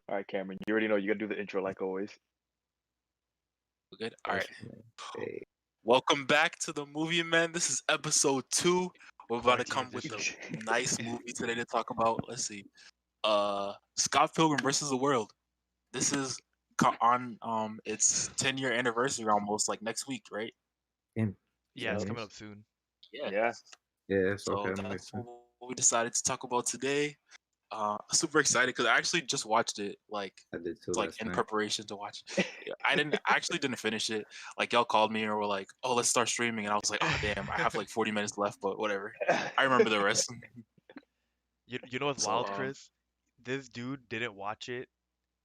All right, Cameron, you already know you gotta do the intro like always. We're good. All right. Hey, Welcome back to the Movie Man. This is episode 2. We're about to Poor come with a transition. nice movie today to talk about. Let's see. Scott Pilgrim versus the World. This is on its 10-year anniversary almost, like next week, right? Yeah, it's Yes. coming up soon. Yeah. Yeah. Yeah, it's So okay. That that's makes sense. what we decided to talk about today. Super excited because I actually just watched it like I did too like last in night. preparation to watch it. Yeah, I didn't finish it. Like y'all called me and were like, "Oh, let's start streaming," and I was like, "Oh damn, I have like 40 minutes left, but whatever." I remember the rest. You know what's So wild, Chris? This dude didn't watch it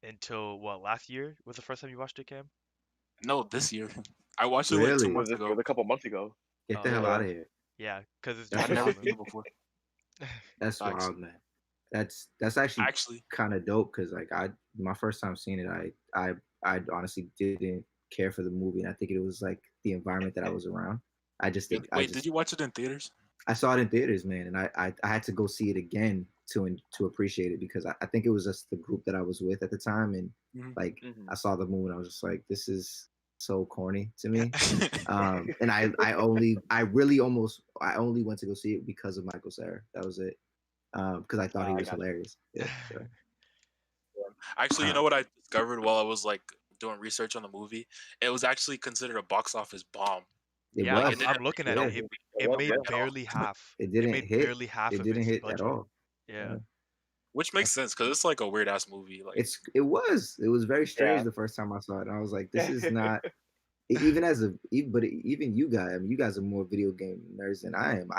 until what, last year? Was the first time you watched it, Cam? no, this year I watched it like 2 Really? It was, months it was ago. a couple months ago. Get the Oh, hell yeah. out of here. yeah, because it's That's I'd Josh never Allen. seen it before. That's Facts. wild, man. That's actually Actually, kind of dope because like my first time seeing it, I honestly didn't care for the movie, and I think it was like the environment that I was around. wait, did you watch it in theaters? I saw it in theaters, man, and I had to go see it again to appreciate it because I think it was just the group that I was with at the time, and Mhm. like Mhm. I saw the movie and I was just like, this is so corny to me. And I only went to go see it because of Michael Cera. That was it. Because I thought he I was got you. hilarious. Yeah, for sure. Actually, you know what I discovered while I was like doing research on the movie? It was actually considered a box office bomb. It Yeah, was. I'm looking at yeah. it. It was, made yeah. barely half. It It didn't made hit. barely half It of didn't its hit budget. at all. Yeah. Which makes sense because it's like a weird ass movie. Like It was very strange Yeah. the first time I saw it. And I was like, this is not. Even even you guys, I mean, you guys are more video game nerds than I am.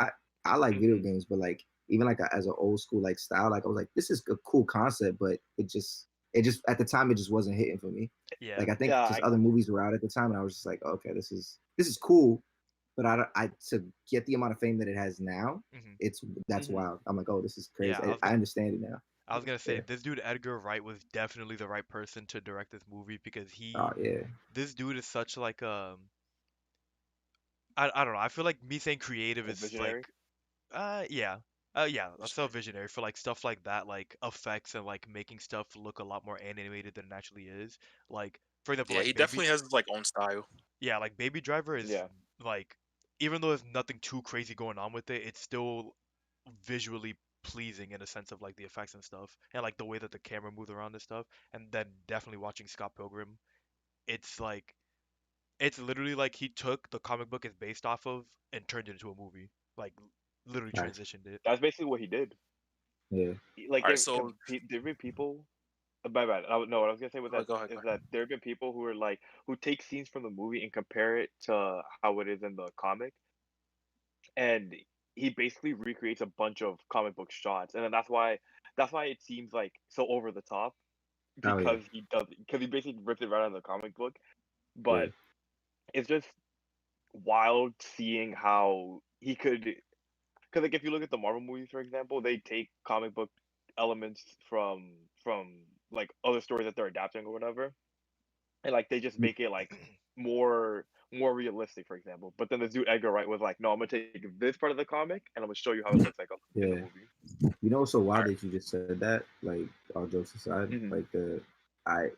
I like video Mhm. games, but like even like as an old school like style, like I was like, this is a cool concept, but it just at the time it just wasn't hitting for me. Yeah. Like I think Yeah, just I other got you. movies were out at the time, and I was just like, okay, this is cool, but I to get the amount of fame that it has now, Mhm. that's Mhm. wild. I'm like, oh, this is crazy. Yeah, I understand it now. I was gonna say Yeah. this dude Edgar Wright was definitely the right person to direct this movie because Oh yeah, this dude is such like I don't know. I feel like me saying creative A is visionary. like yeah. Yeah, I'm so visionary for like stuff like that, like effects and like making stuff look a lot more animated than it actually is. Like for example, yeah, he like definitely has like own style. Like Baby Driver is Yeah. like even though there's nothing too crazy going on with it, it's still visually pleasing in a sense of like the effects and stuff and like the way that the camera moves around and stuff. And then definitely watching Scott Pilgrim, it's like it's literally like he took the comic book it's based off of and turned it into a movie. Like literally nice. transitioned it. That's basically what he did. Yeah, Like All right, there, so there have been people. My bad. No, what I was gonna say was that go ahead. is that there have been people who are like who take scenes from the movie and compare it to how it is in the comic, and he basically recreates a bunch of comic book shots, and then that's why it seems like so over the top oh yeah, because he basically ripped it right out of the comic book, yeah. but it's just wild seeing how he could. Because like if you look at the Marvel movies, for example, they take comic book elements from like other stories that they're adapting or whatever, and like they just make it like more realistic, for example. But then this dude Edgar Wright was like, no, I'm gonna take this part of the comic and I'm gonna show you how it looks like in the Yeah. movie. You know what's so All wild right. that you just said that? Like, all jokes aside, Hmm. like I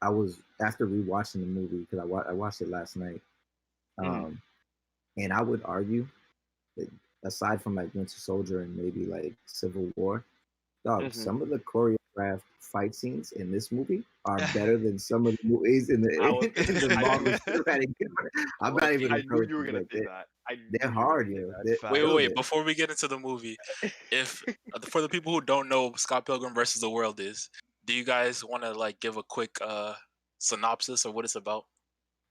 I was after rewatching the movie because I watched it last night, Hmm. and I would argue that aside from like Winter Soldier and maybe like Civil War, dog, Hmm. some of the choreographed fight scenes in this movie are better than some of the movies in the I was, in the I Marvel knew, cinematic. I'm not even I knew approaching you were gonna like say that. I they're knew you were gonna hard, say yo. that. They're Wait, killed Facts. wait. it. Before we get into the movie, if for the people who don't know what Scott Pilgrim versus the World is, do you guys want to like give a quick synopsis of what it's about?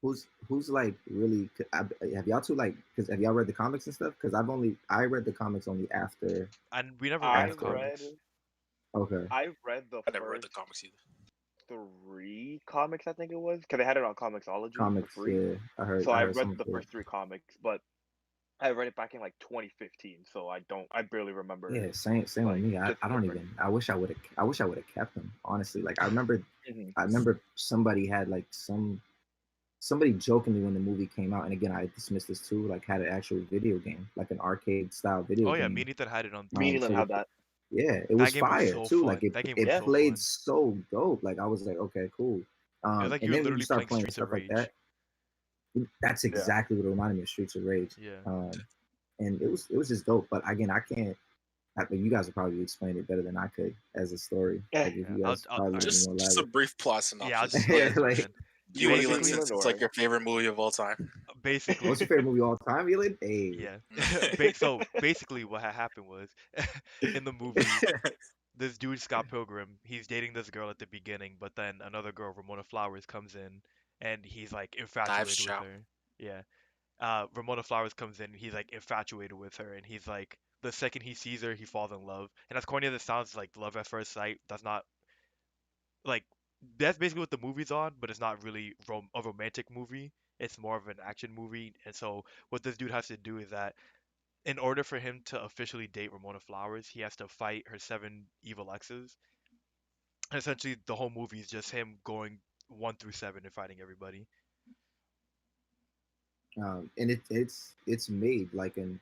Who's like really have y'all two like because have y'all read the comics and stuff? Because I read the comics only after And we never read I the after. read comics. Okay. I read the I never read the first comics either. 3 comics, I think it was, because they had it on Comixology for Comics, free. yeah. So I I heard read someone the say that. first 3 comics, but I read it back in like 2015, so I barely remember Yeah, same with like me. I just the don't difference. even I wish I would have kept them, honestly. Like I Mhm. remember somebody had like somebody jokingly when the movie came out, and again I dismissed this too, like had an actual video game, like an arcade style video Oh yeah, me game. and Ethan had it on Me and Elon So had that. Yeah, it That was game was fire so too. fun. Like it, That game was it Yeah. so played fun. so dope. Like I was like, okay, cool. It was like And you were then when you literally start playing playing Streets of stuff like Rage. that, that's Yeah. exactly what it reminded me of Streets of Rage. Yeah. And it was just dope. But again, I can't. But you guys would probably explain it better than I could as a story. Like if Yeah. you guys I'll probably Just more just a elaborate. brief plot yeah. I'll synopsis. just Yeah, get into it like then. You want to see Elon, Basically, since it's like your favorite movie of all time. basically, what's your favorite movie of all time, Elon? Hey, yeah. So basically, what had happened was, in the movie, this dude Scott Pilgrim, he's dating this girl at the beginning, but then another girl, Ramona Flowers, comes in, and he's like Knives infatuated with Chow. her. Yeah. Ramona Flowers comes in, and he's like infatuated with her, and he's like, the second he sees her, he falls in love. And as corny as it sounds, like love at first sight, that's not like that's basically what the movie's on, but it's not really a romantic movie. It's more of an action movie. And so what this dude has to do is that in order for him to officially date Ramona Flowers, he has to fight her seven evil exes. And essentially, the whole movie is just him going 1 through 7 and fighting everybody. and it's made like an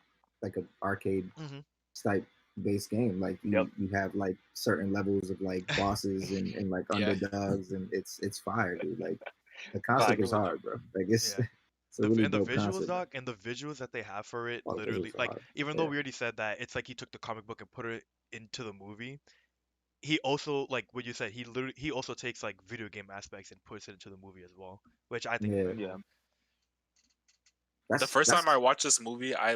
arcade Hmm. type based game. Like Yep. you have like certain levels of like bosses and like Yeah. underdogs, and it's fire, dude. Like the No, I concept can is hard, bro. Like it's Yeah. it's a really And the dope visuals, concept. doc, and the visuals that they have for it, All the literally, visuals are like, hard. even though Yeah. we already said that, it's like he took the comic book and put it into the movie. He also, like what you said, he also takes like video game aspects and puts it into the movie as well, which I think is Yeah. very yeah. cool. The first time I watched this movie, I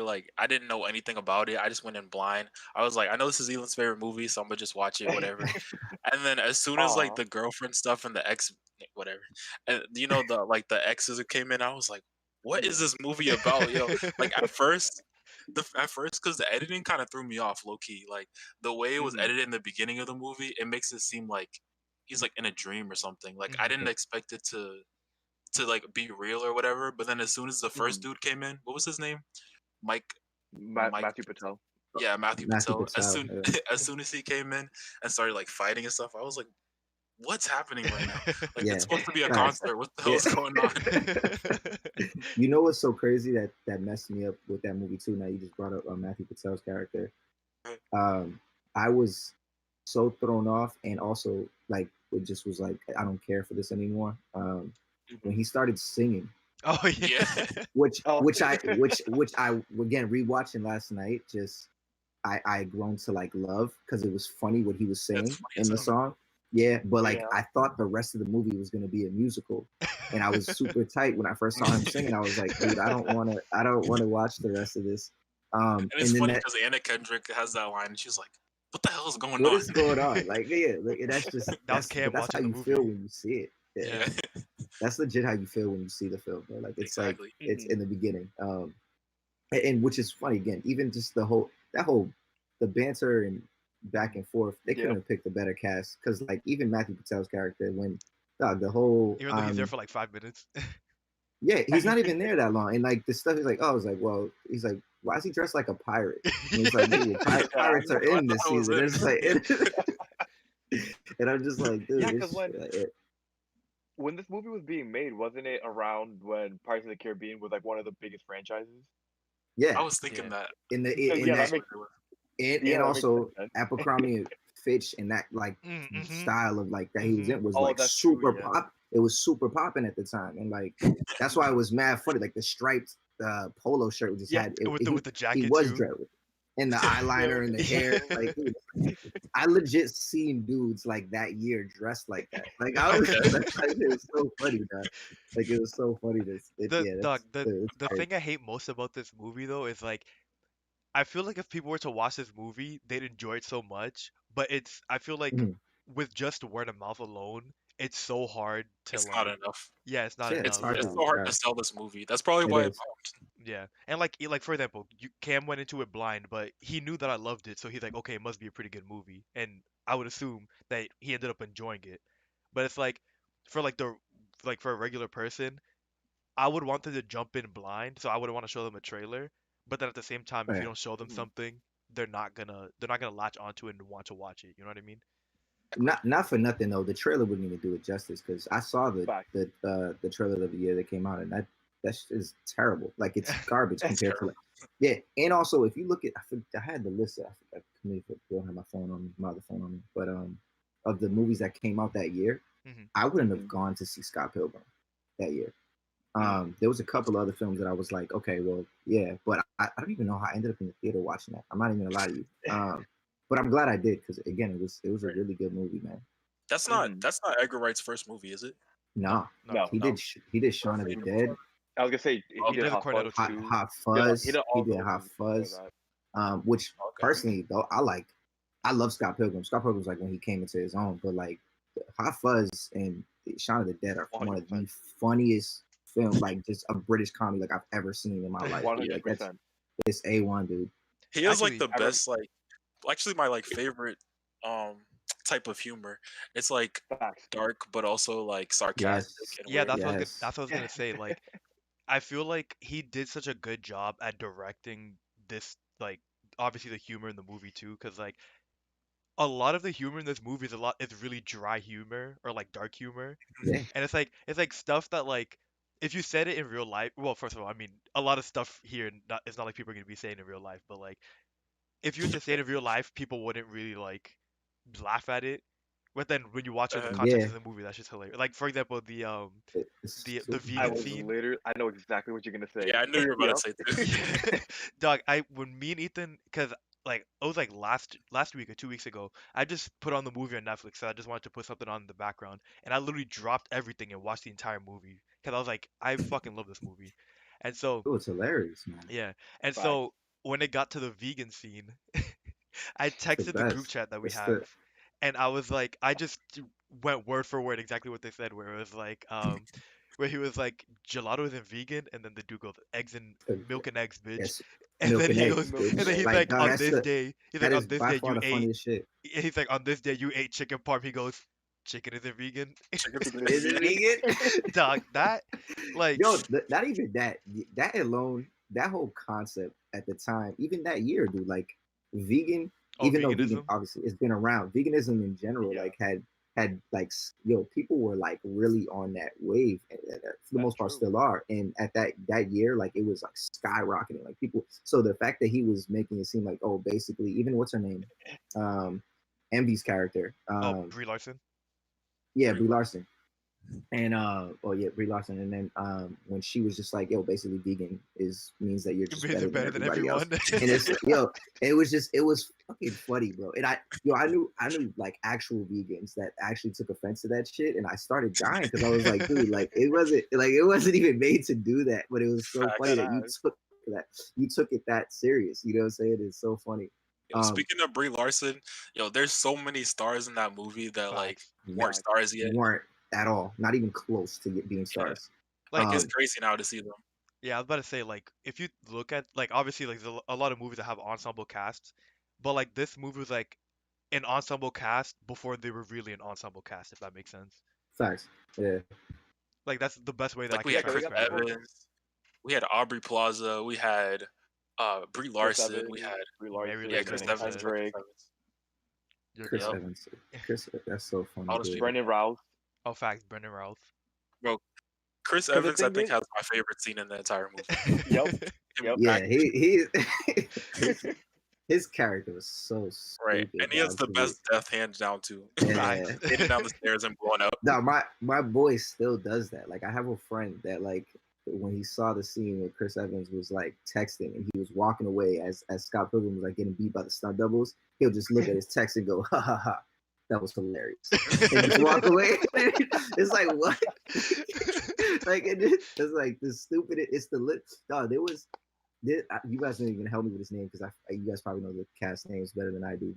didn't know anything about it. I just went in blind. I was like, I know this is Elon's favorite movie, so I'm gonna just watch it, whatever. And then as soon as like Aw. the girlfriend stuff and the ex, whatever, and you know the exes who came in, I was like, what is Yeah. this movie about? Like at first, because the editing kind of threw me off, low key. Like the way it was Mhm. edited in the beginning of the movie, it makes it seem like he's like in a dream or something. Like I Hmm. didn't expect it to like be real or whatever. But then as soon as the first Mhm. dude came in, what was his name? Mike. Mike. Matthew Patel. Yeah, Matthew Matthew Patel. Patel. Yeah. As soon as he came in and started like fighting and stuff, I was like, "What's happening right now? Like Yeah. it's supposed to be a Facts. concert. What the hell Yeah. is going on?" You know what's so crazy that messed me up with that movie too? Now you just brought up Matthew Patel's character. Um, I was so thrown off, and also like it just was like I don't care for this anymore. When he started singing, Oh yeah. Yeah, which Oh. which I which I again rewatching last night, just I grown to like love because it was funny what he was saying funny in as the hell. song. Yeah, but like Yeah. I thought the rest of the movie was gonna be a musical, and I was super tight when I first saw him singing. I was like, dude, I don't wanna watch the rest of this. and it's And then funny that because Anna Kendrick has that line, and she's like, "What the hell is going what on?" is going on? Like, yeah, like that's just That was but Cam that's how watching the you feel movie. when you see it. Yeah, Yeah, that's legit how you feel when you see the film, bro. Like it's like exactly. it's Mhm. in the beginning. And which is funny again, even just the banter and back and forth, they couldn't Yep. have picked a better cast because like even Matthew Patel's character when the whole Even though he's there for like 5 minutes. yeah, he's not even there that long, and like the stuff is like, oh, I was like, well, he's like, why is he dressed like a pirate? And it's like, dude, Yeah. pirates are I in thought this I was season. in. It's like, and I'm just like, dude, Yeah, because it's when this movie was being made, wasn't it around when Pirates of the Caribbean was like one of the biggest franchises? yeah, I was thinking Yeah. that. in Yeah, that that makes and that makes also sense. Abercrombie and Fitch and that like Mm-hmm. style of like that he was Mm-hmm. in was Oh, like that's true. super Yeah. pop. It was super popping at the time, and like that's why it was mad funny. Like the striped polo shirt just Yeah. had With he the he jacket was too. dread and the eyeliner and the Yeah. hair. Like dude, I legit seen dudes like that year dressed like that. Like I was, Okay. it was so funny, dog. Like it was so funny. The Yeah, dog, it's the crazy. thing I hate most about this movie though is like I feel like if people were to watch this movie, they'd enjoy it so much, but I feel like Mhm. with just word of mouth alone, it's so hard to It's not like, enough. yeah, it's not Yeah, It's it's enough. hard it's to so hard to describe. sell this movie. That's probably It why it is. bombed. Yeah. And like for example, Cam went into it blind, but he knew that I loved it, so he's like, okay, it must be a pretty good movie. And I would assume that he ended up enjoying it. But it's like for like the like for a regular person, I would want them to jump in blind, so I would want to show them a trailer. But then at the same time, if you Yeah. don't show them Mhm. something, they're not gonna latch onto it and want to watch it. You know what I mean? Not for nothing though. The trailer wouldn't even do it justice because I saw Fact. the trailer of the year that came out, and that is terrible. Like it's garbage That's compared to like yeah. And also, if you look at I had the list. I completely don't have my phone on me, my other phone on me. But of the movies that came out that year, Mhm. I wouldn't have gone to see Scott Pilgrim that year. There was a couple other films that I was like, okay, well, yeah, but I don't even know how I ended up in the theater watching that. I'm not even gonna lie to you. But I'm glad I did because again, it was a really good movie, man. That's not Edgar Wright's first movie, is it? No, No. he did Shaun of the Dead. I was gonna say he did did Hot Cornetto Fuzz too. too. Hot Fuzz. He did He all did those Hot movies before Fuzz. that. Which personally though I love Scott Pilgrim. Scott Pilgrim's like when he came into his own, but like Hot Fuzz and Shaun of the Dead are one of the 100%. funniest film, like just a British comedy like I've ever seen in my life. Dude. Like 100%. it's A1, dude. He has like Actually, the best actually my like favorite type of humor. It's like Facts. dark but also like sarcastic and yeah, weird. that's what I was gonna say. Like, I feel like he did such a good job at directing this, like, obviously the humor in the movie too, because like a lot of the humor in this movie is really dry humor or like dark humor, Yeah. and it's like stuff that like if you said it in real life, well, first of all, I mean a lot of stuff here, it's not like people are gonna be saying in real life, but like if you were to say it in real life, people wouldn't really like laugh at it. But then when you watch it in the context Yeah. of the movie, that's just hilarious. Like for example, the So, vegan scene. I know exactly what you're gonna say. Yeah, I knew you were about to say too. Dog, when me and Ethan, cause like it was like last week or 2 weeks ago, I just put on the movie on Netflix, so I just wanted to put something on in the background, and I literally dropped everything and watched the entire movie, cause I was like, I fucking love this movie, and so it was hilarious, man. yeah, and Facts. so when it got to the vegan scene, I texted the group best. chat that we It's have, and I was like, I just went word for word exactly what they said, where it was like, where he was like, gelato isn't vegan, and then the dude goes, eggs and milk and eggs, bitch. Yes, And milk then and he eggs, goes, and then bitch. he's Like, like, dog, on this day, he's like, that on is this by day far you the ate, funniest shit. he's like, on this day you ate chicken parm. He goes, chicken isn't vegan. Is it vegan? Dog, that, like, Yo, not even that. That alone, that whole concept at the time, even that year, dude. Like vegan, oh, even though vegan veganism? obviously it's been around, veganism in general, Yeah. like had like people were like really on that wave, and for the most part true. still are. And at that year, like it was like skyrocketing, like people. So the fact that he was making it seem like, oh, basically, even what's her name, Envy's character, Oh, Brie Larson? yeah, Brie Larson. And Brie Larson, and then when she was just like, yo, basically vegan means that you're just better than everybody else. And it's it was fucking funny, bro. And I knew like actual vegans that actually took offense to that shit, and I started dying because I was like, dude, like it wasn't even made to do that, but it was so funny that you took it that serious. You know what I'm saying? It's so funny. Speaking of Brie Larson, there's so many stars in that movie that like weren't Facts. stars yet. Weren't at all, not even close to being stars. Like, it's crazy now to see them. Yeah, I was about to say, like, if you look at, like, obviously, like, there's a lot of movies that have ensemble casts, but, like, this movie was, like, an ensemble cast before they were really an ensemble cast, if that makes sense. Facts. Yeah. Like, that's the best way that I Like can we had try to Chris describe it. Evans, we had Aubrey Plaza, we had Brie Larson, Evans, we had Brie Larson, Chris Evans, Evans, Drake. Chris Evans. That's so funny. All those Dude. Brendan Routh. Oh, facts, Brendan Routh. Bro, Chris Evans, I think, has my favorite scene in the entire movie. Yep. Yeah, his character was so stupid. Right, and he has the best death hands down too. Yeah. Hitting down the stairs and blowing up. No, my boy still does that. Like I have a friend that like when he saw the scene where Chris Evans was like texting and he was walking away as Scott Pilgrim was like getting beat by the stunt doubles, he'll just look at his text and go, ha ha ha. That was hilarious. And just walk away. It's like what? Like it's like the stupid. It's the lit. Dog, you guys didn't even help me with his name because you guys probably know the cast names better than I do.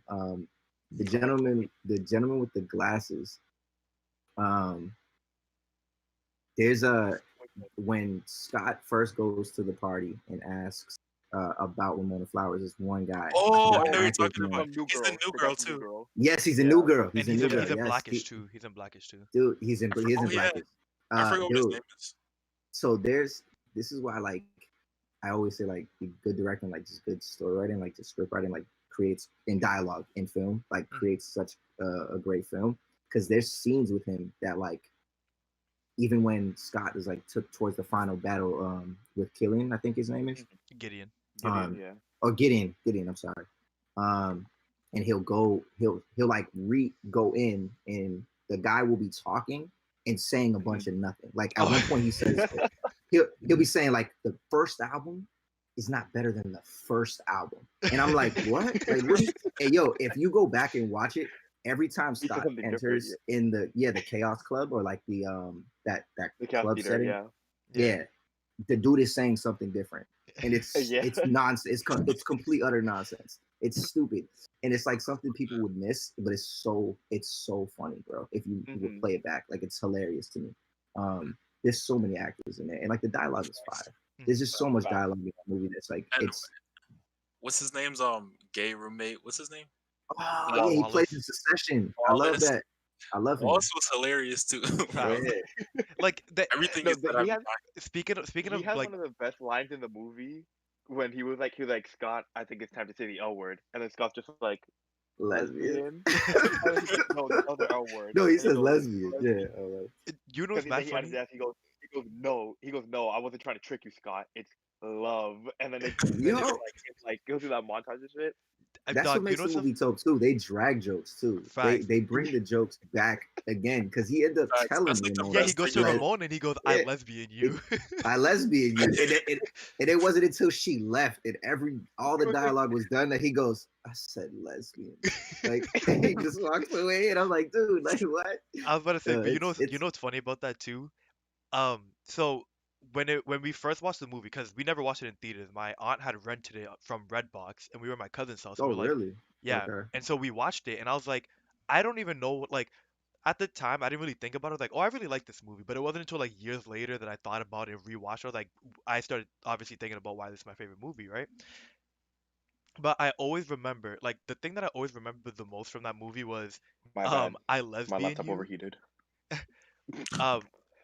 The gentleman with the glasses. There's when Scott first goes to the party and asks about Ramona Flowers, this one guy. Oh, I know you're talking about. He's the new girl too. Yes, he's a new girl. He's in Blackish too. He's in Blackish too. Dude, he's in Blackish. I forgot what his name is. So this is why like I always say like good directing, like just good story writing, like just script writing, like creates in dialogue in film, like creates such a great film because there's scenes with him that like even when Scott is like took towards the final battle with Killian, I think his name is Gideon. Gideon. I'm sorry. and he'll like go in, and the guy will be talking and saying a bunch of nothing. Like at one point he says he'll be saying like the first album is not better than the first album, and I'm like, what? Like, what? Hey, yo, if you go back and watch it, every time Scott enters in the Chaos Club, or like the the club theater, setting, yeah, the dude is saying something different, and it's nonsense. It's complete utter nonsense. It's stupid, and it's like something people would miss, but it's so funny, bro. If you would play it back, like it's hilarious to me. There's so many actors in there, and like the dialogue is fire. There's just so much dialogue in that movie that's like, and it's. What's his name's gay roommate? What's his name? Oh yeah, he plays in Succession. Wallace. I love that. I love him. Wallace was hilarious too. Like everything is speaking of he has one of the best lines in the movie when he was like Scott, I think it's time to say the L word, and then Scott's just like lesbian. No, the other L word. No, he says lesbian. Yeah. You know what's mad funny? He goes no. He goes no. I wasn't trying to trick you, Scott. It's love. And then it goes through that montage and shit. That's what makes the movie dope too. They drag jokes too. They bring the jokes back again because he ended up telling Ramona. Yeah, he goes to Ramona and he goes, "I lesbian you." I lesbian you. And it wasn't until she left and all the dialogue was done that he goes, "I said lesbian." Like he just walks away, and I'm like, dude, like what? I was about to say, but you know what's funny about that too? So when we first watched the movie, because we never watched it in theaters, my aunt had rented it from Redbox, and we were at my cousin's house. Oh, we were like, really? Yeah. Okay. And so we watched it, and I was like, I don't even know what, like, at the time I didn't really think about it. I was like, oh, I really like this movie, but it wasn't until like years later that I thought about it and rewatched it. I was like, I started obviously thinking about why this is my favorite movie, right? But I always remember, like, the thing that I always remember the most from that movie was, my bad. I lesbian my laptop you. overheated.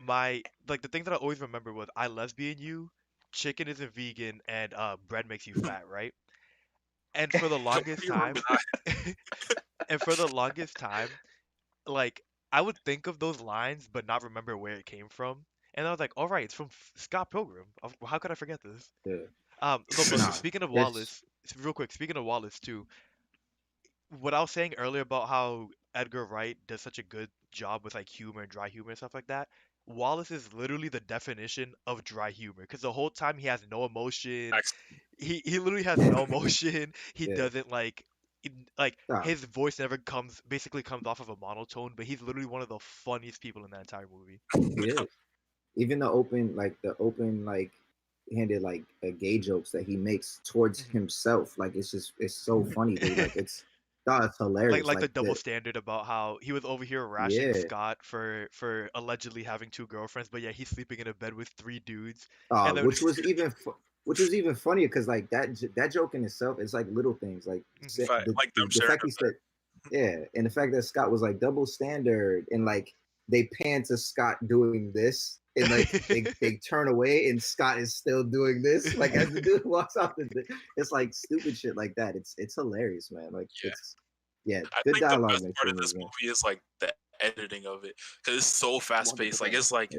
The thing that I always remember was I lesbian you, chicken isn't vegan, and bread makes you fat, right? And for the longest time, and for the longest time, like I would think of those lines but not remember where it came from. And I was like, all right, it's from Scott Pilgrim. How could I forget this? Yeah. No, but speaking of Wallace, real quick, speaking of Wallace too, what I was saying earlier about how Edgar Wright does such a good job with like humor and dry humor and stuff like that. Wallace is literally the definition of dry humor because the whole time he has no emotion. He literally has no emotion. He doesn't his voice never comes off of a monotone, but he's literally one of the funniest people in that entire movie. He is. Even the open handed gay jokes that he makes towards himself, like it's so funny, dude. Like it's hilarious. Like the double standard about how he was over here rashing Scott for allegedly having 2 girlfriends, but yeah, he's sleeping in a bed with 3 dudes. Which was even funnier because like that joke in itself is like little things like the fact he said and the fact that Scott was like double standard, and like they pan to Scott doing this, and like they turn away and Scott is still doing this, like as the dude walks off it's like stupid shit like that. It's hilarious, man. Like it's good dialogue. The best part of this movie is like the editing of it because it's so fast paced. Like it's like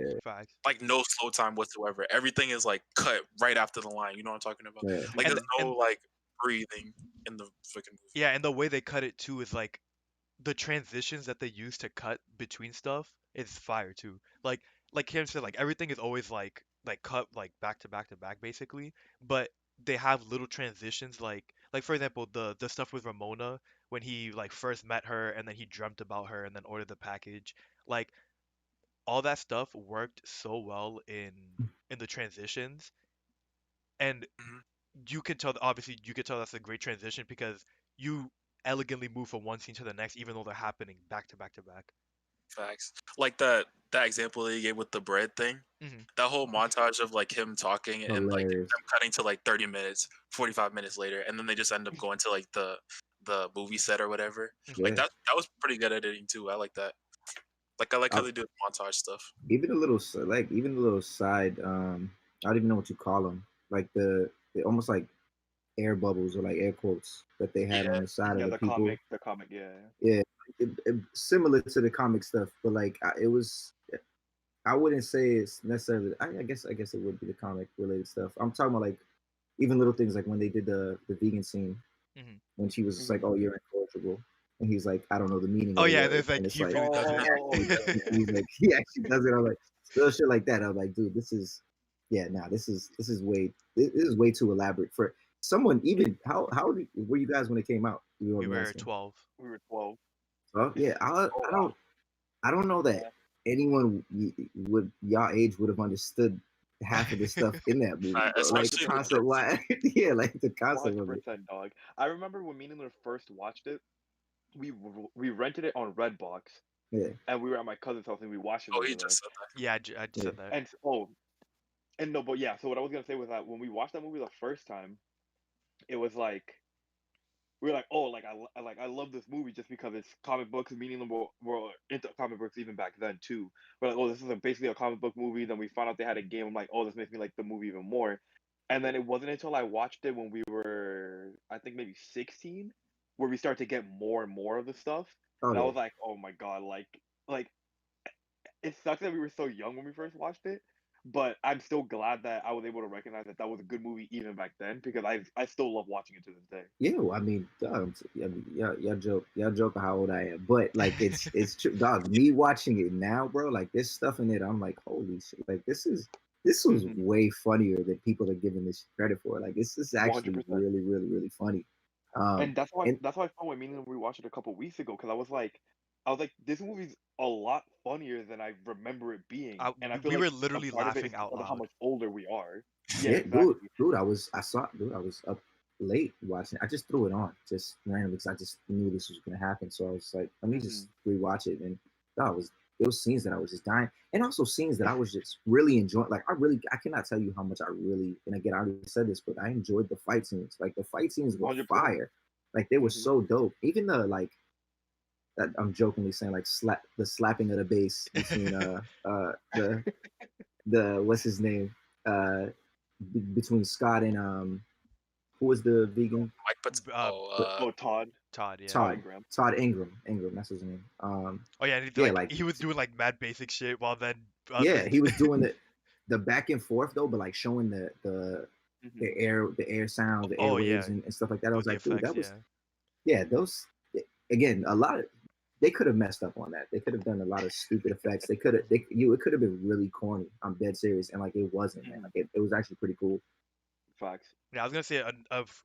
no slow time whatsoever. Everything is like cut right after the line. You know what I'm talking about? Like there's no like breathing in the freaking movie. Yeah, and the way they cut it too is like the transitions that they use to cut between stuff is fire too. Like Kim said, like everything is always like cut like back to back to back basically, but they have little transitions like for example the stuff with Ramona when he like first met her and then he dreamt about her and then ordered the package. Like all that stuff worked so well in the transitions, and you can tell that's a great transition because you elegantly move from one scene to the next even though they're happening back to back to back. Facts. Like that example that you gave with the bread thing. That whole montage of like him talking and like them cutting to like 30 minutes, 45 minutes later, and then they just end up going to like the movie set or whatever. Like that was pretty good editing too. I like that. Like I like how they do the montage stuff. Even the little side, I don't even know what you call them. Like the almost like air bubbles or like air quotes that they had on the side of the people. The comic, similar to the comic stuff, but like it was. I wouldn't say it's necessarily. I guess it would be the comic related stuff. I'm talking about like even little things like when they did the vegan scene when she was just like, "Oh, you're incorrigible," and he's like, "I don't know the meaning Oh of the yeah, and word," it's like and it's he like, really does he it. he's like, he actually does it. I'm like, still shit like that. I'm like, dude, this is, yeah, nah, this is way too elaborate for someone. Even how were you guys when it came out? You We were were asking. 12. We were 12. Oh yeah, Oh wow. I don't know that Yeah. anyone would y'all age would have understood half of the stuff in that movie, bro. Like the Especially the concept, jokes. why? Yeah, like the concept of it. 100% dog. I remember when me and Luna first watched it, we rented it on Redbox, Yeah, and we were at my cousin's house and we watched it Oh, over he there. just said that. Yeah, I just yeah, said that. And oh, and no, but yeah. So what I was gonna say was that when we watched that movie the first time, it was like we were like, oh, like I love this movie just because it's comic books. Meaning we're into comic books even back then too. We're like, oh, this is basically a comic book movie. Then we found out they had a game. I'm like, oh, this makes me like the movie even more. And then it wasn't until I watched it when we were, I think maybe 16, where we started to get more and more of the stuff. oh And I yeah, was like, oh my god, like it sucks that we were so young when we first watched it. But I'm still glad that I was able to recognize that that was a good movie even back then because I still love watching it to this day. yeah. Well, I mean, dog, y'all joke how old I am, but like it's true, dog. Me watching it now, bro, like there's stuff in it. I'm like, holy shit, like this was Mm-hmm. way funnier than people are giving this credit for. Like this is actually 100%. really, really, really funny. And And that's why I felt when me and we watched it a couple weeks ago because I was like this movie's a lot funnier than I remember it being, and I feel We like were a literally part of it is laughing out because of how loud. much older we are. Yeah, yeah, exactly. I was up late watching. I just threw it on just randomly because I just knew this was gonna happen. So I was like, let me Mm-hmm. just rewatch it, and that was it was scenes that I was just dying, and also scenes that I was just really enjoying. Like I cannot tell you how much I really, and again, I already said this, but I enjoyed the fight scenes. Like the fight scenes were 100%. fire. Like they were Mm-hmm. so dope. Even the like that I'm jokingly saying like the slapping of the bass between the what's his name between Scott and who was the vegan? Mike puts. Uh, Oh, Todd. Todd, yeah. Todd Todd. Ingram. Todd Ingram. That's his name. Oh yeah, and Yeah, like he was doing like mad basic shit while then yeah, he was doing the back and forth though, but like showing Mm-hmm. the air sound, the oh yeah, airwaves and stuff like that. I with was the like, dude, effects, that was yeah. yeah, those again, a lot of they could have messed up on that. They could have done a lot of stupid effects. They could have it could have been really corny. I'm dead serious. And like it wasn't, man. Mm-hmm. Like it was actually pretty cool. Facts. Yeah, I was gonna say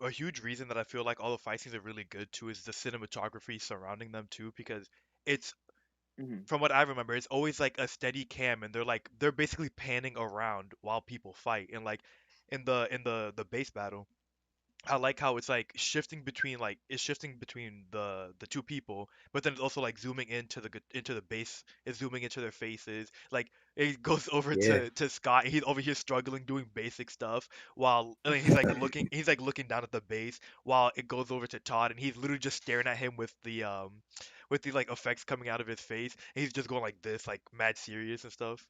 a huge reason that I feel like all the fight scenes are really good too is the cinematography surrounding them too, because it's Mm-hmm. from what I remember, it's always like a steady cam, and they're basically panning around while people fight, and like in the base battle. I like how it's like shifting between the two people, but then it's also like zooming into the base, it's zooming into their faces. Like it goes over Yeah. to Scott, and he's over here struggling doing basic stuff while and then he's like looking down at the base while it goes over to Todd, and he's literally just staring at him with the like effects coming out of his face, and he's just going like this, like mad serious and stuff.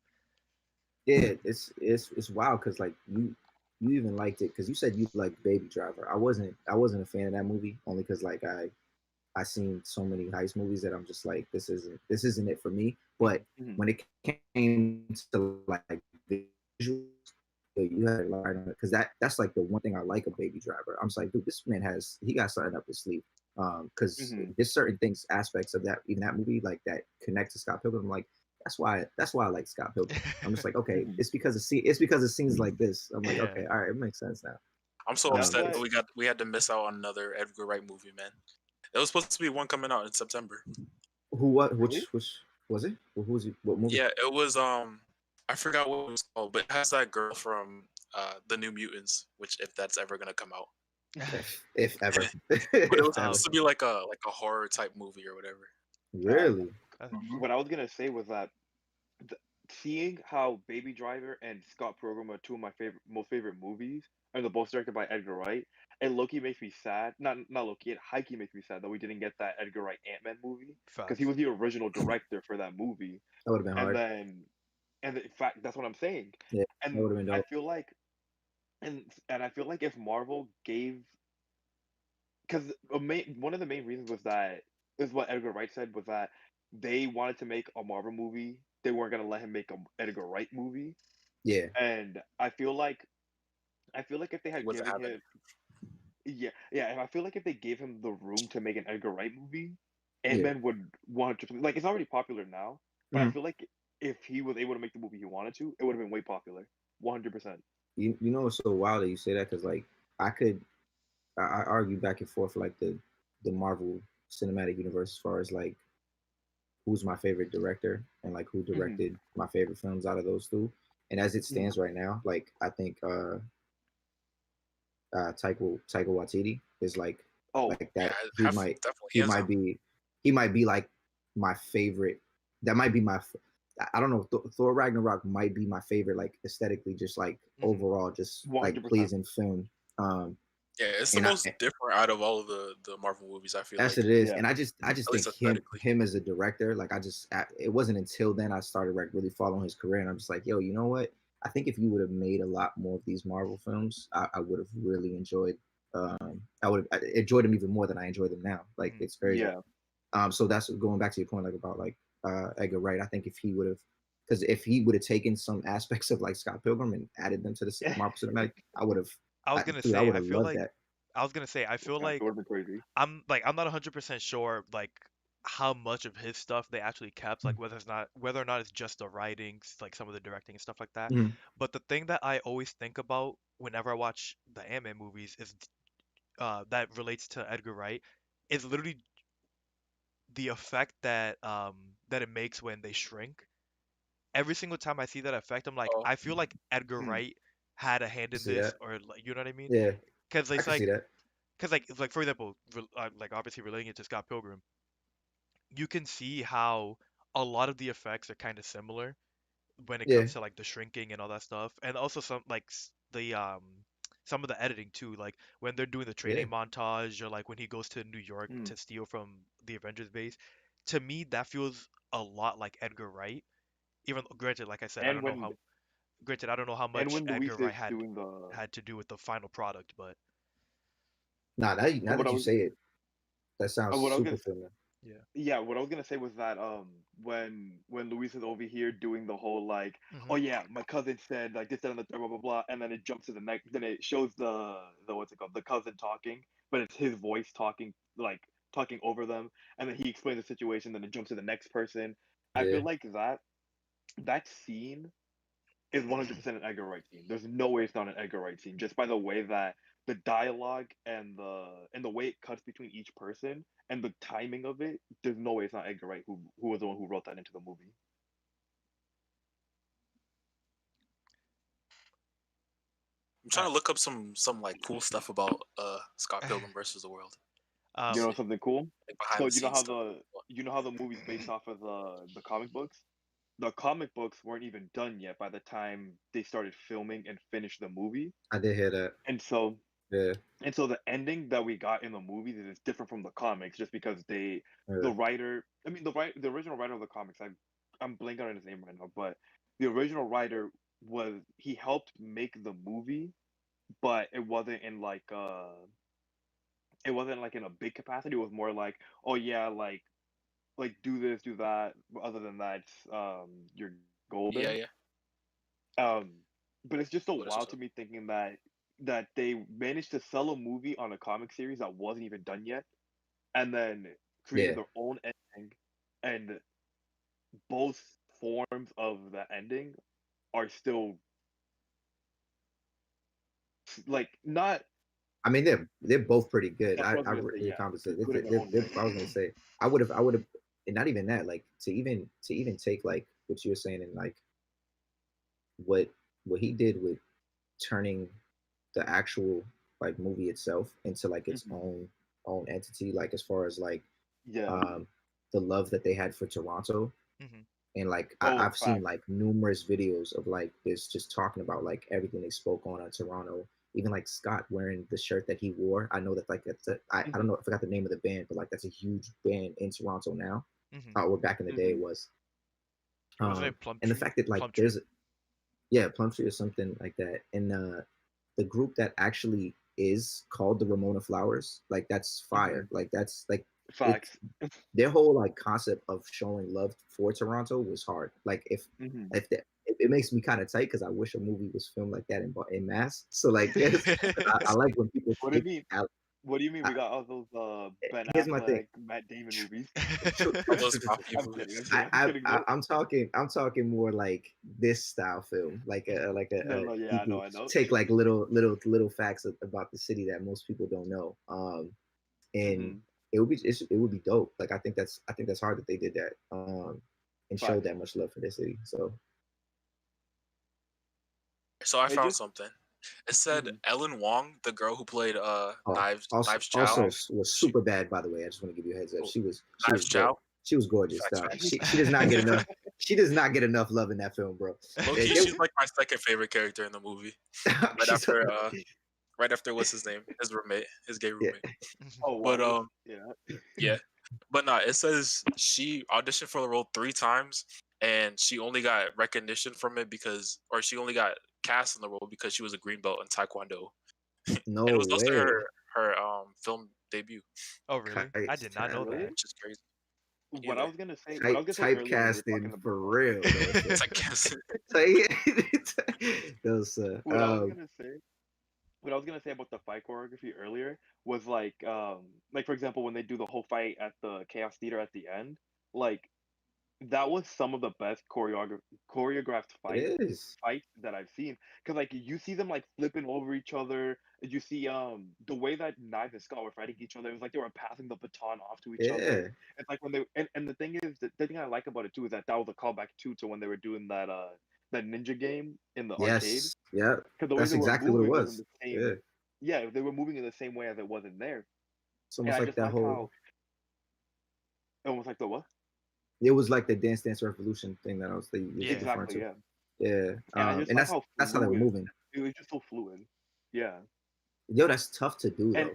Yeah, it's wild because like you even liked it because you said you liked Baby Driver. I wasn't a fan of that movie only because like I seen so many heist movies that I'm just like this isn't it for me. But Mm-hmm. when it came to like visuals, you had a lot on it because that's like the one thing I like of Baby Driver. I'm just like, dude, this man he got something up his sleeve. Because Mm-hmm. there's certain things, aspects of that, even that movie, like that connect to Scott Pilgrim. I'm like, that's why I like Scott Pilgrim. I'm just like, okay, Mm-hmm. it's because of scenes like this. I'm like, Yeah. okay, all right, it makes sense now. I'm so That's upset why. that we had to miss out on another Edgar Wright movie, man. There was supposed to be one coming out in September. Who what Really? which was it? Who was it? What movie? Yeah, it was I forgot what it was called, but it has that girl from the New Mutants, which if that's ever gonna come out. If ever, But it if was ever. supposed to be like a horror type movie or whatever. Really? What I was gonna say was that th- seeing how Baby Driver and Scott Pilgrim are two of my most favorite movies, and they're both directed by Edgar Wright, and Loki makes me sad. Not Loki, it Heike makes me sad that we didn't get that Edgar Wright Ant-Man movie because he Facts. was the original director for that movie. That would have been And hard. then, and in fact, that's what I'm saying. Yeah, that And would have been I dope. feel like, and I feel like if Marvel gave, because one of the main reasons was that is what Edgar Wright said was that they wanted to make a Marvel movie. They weren't gonna let him make a Edgar Wright movie. Yeah, And I feel like if they He had wasn't given having him, it. yeah, and I feel like if they gave him the room to make an Edgar Wright movie, Yeah. Ant-Man would 100%, like it's already popular now, but I Mhm. feel like if he was able to make the movie he wanted to, it would have been way popular, 100%. You know it's so wild that you say that, because like I argue back and forth for like the Marvel Cinematic Universe as far as like who's my favorite director and like who directed my favorite films out of those two. And as it stands right now, like I think Taika Waititi is like Oh, that. Yeah, He definitely. He has a he might be like my favorite. That might be my. I don't know. Thor Ragnarok might be my favorite, like aesthetically, just like overall, just like 100%. pleasing film. Yeah, it's the most different out of all of the Marvel movies, I feel That's like. it is. Yeah. And I just At think least aesthetically. him as a director, like it wasn't until then I started like really following his career, and I'm just like, yo, you know what? I think if you would have made a lot more of these Marvel films, I would have really enjoyed. I would have enjoyed them even more than I enjoy them now. Like it's crazy. Yeah. So that's going back to your point, like about like Edgar Wright. I think if he would have, because if he would have taken some aspects of like Scott Pilgrim and added them to the Marvel Cinematic, I would have. I was gonna say, I would I have feel loved like that. I feel That like would have been crazy. I'm not 100% sure like how much of his stuff they actually kept, like whether or not it's just the writings, like some of the directing and stuff like that. Mhm. But the thing that I always think about whenever I watch the Ant-Man movies is that relates to Edgar Wright is literally the effect that it makes when they shrink. Every single time I see that effect, I'm like, Oh, I feel like Edgar Wright had a hand in See this, that? or like, you know what I mean? Yeah, Because I it's can see that. like for example, like obviously relating it to Scott Pilgrim, you can see how a lot of the effects are kind of similar when it Yeah, comes to like the shrinking and all that stuff, and also some like the some of the editing too, like when they're doing the yeah, training montage or like when he goes to New York to steal from the Avengers base. To me, that feels a lot like Edgar Wright. Even granted, like I said, And when I don't know how and much when Edgar Luis Wright is doing the had to do with the final product, but Nah, now what that I you was say it, that sounds what I was super gonna familiar. yeah. Yeah, what I was gonna say was that when Luis is over here doing the whole like, Hmm. oh yeah, my cousin said like this that, and the third, blah blah blah, and then it jumps to the next, then it shows the what's it called, the cousin talking, but it's his voice talking, like talking over them, and then he explains the situation, then it jumps to the next person. I Yeah, feel like that scene is 100% an Edgar Wright scene. There's no way it's not an Edgar Wright scene, just by the way that the dialogue and the way it cuts between each person and the timing of it. There's no way it's not Edgar Wright who was the one who wrote that into the movie. I'm trying to look up some like cool stuff about Scott Pilgrim versus the World. You know um, something cool? Like behind So the scenes stuff. you know how the movie's based off of the comic books? The comic books weren't even done yet by the time they started filming and finished the movie. I did hear that. And so Yeah, the ending that we got in the movies is different from the comics just because yeah, the writer, I mean the original writer of the comics, I'm blanking on his name right now, but the original writer he helped make the movie, but it wasn't like in a big capacity. It was more like, oh yeah, like do this, do that. Other than that, you're Yeah, golden. yeah. Um, but it's just so But it's wild just to me thinking that they managed to sell a movie on a comic series that wasn't even done yet, and then yeah. created their own ending, and both forms of the ending are still like not. I mean, they're both pretty good. That's what I was I gonna say. really Yeah, compensate. good in their own way. I was gonna say I would have, and not even that. Like to even take like what you were saying and like what he did with turning the actual like movie itself into like its Mhm. own entity. Like as far as like Yeah. um the love that they had for Toronto. hmm And like Oh, I've seen fact. like numerous videos of like this just talking about like everything they spoke on Toronto. Even like Scott wearing the shirt that he wore. I know that like I don't Hmm. know, I forgot the name of the band, but like that's a huge band in Toronto now. hmm Or back in the day it Hmm. was. What was it? Plum And the Tree? fact that like Plum Tree. there's yeah, Plum Tree or something like that. And the group that actually is called the Ramona Flowers, like that's Hmm. fire. Like that's like it Facts. their whole like concept of showing love for Toronto was hard. Like Hmm. if it makes me kind of tight because I wish a movie was filmed like that in mass. So like, I like when people. What do you mean? What do you mean? I, We got all those Ben here's my thing. Affleck, Matt Damon movies. Those mafia I'm movies. kidding. I'm kidding, bro. I'm talking more like this style film, like Yeah, I know. take like little facts about the city that most people don't know. And it would be dope. Like I think that's hard that they did that. And showed that much love for their city. So I found something. It said Ellen Wong, the girl who played Knives Chow. Also was super bad, by the way. I just want to give you a heads up. She was gorgeous. She does not get enough. She does not get enough love in that film, bro. Okay, she's like my second favorite character in the movie. Right after what's his name? His gay roommate. Yeah. Oh, but yeah. But no, it says she auditioned for the role 3 times, and she only got recognition from it she only got cast in the role because she was a green belt in Taekwondo. No it was also way. her film debut. Oh really? I did not know that. Which is crazy. What I was gonna say, typecasting for real. Typecasting. What I was gonna say about the fight choreography earlier was like for example when they do the whole fight at the Chaos Theater at the end, like that was some of the best choreographed fights that I've seen. Cause like you see them like flipping over each other. You see the way that Knives and Scott were fighting each other. It was like they were passing the baton off to each other. It's like when they and the thing is the thing I like about it too is that was a callback too to when they were doing that ninja game in the arcade. Yeah. That's exactly what it was. Yeah, they were moving in the same way as it was in there. It's almost like that whole. Almost like the what? It was like the Dance Revolution thing that I was thinking. Yeah, exactly. Yeah. And that's how they were moving. It was just so fluid. Yeah. Yo, that's tough to do though.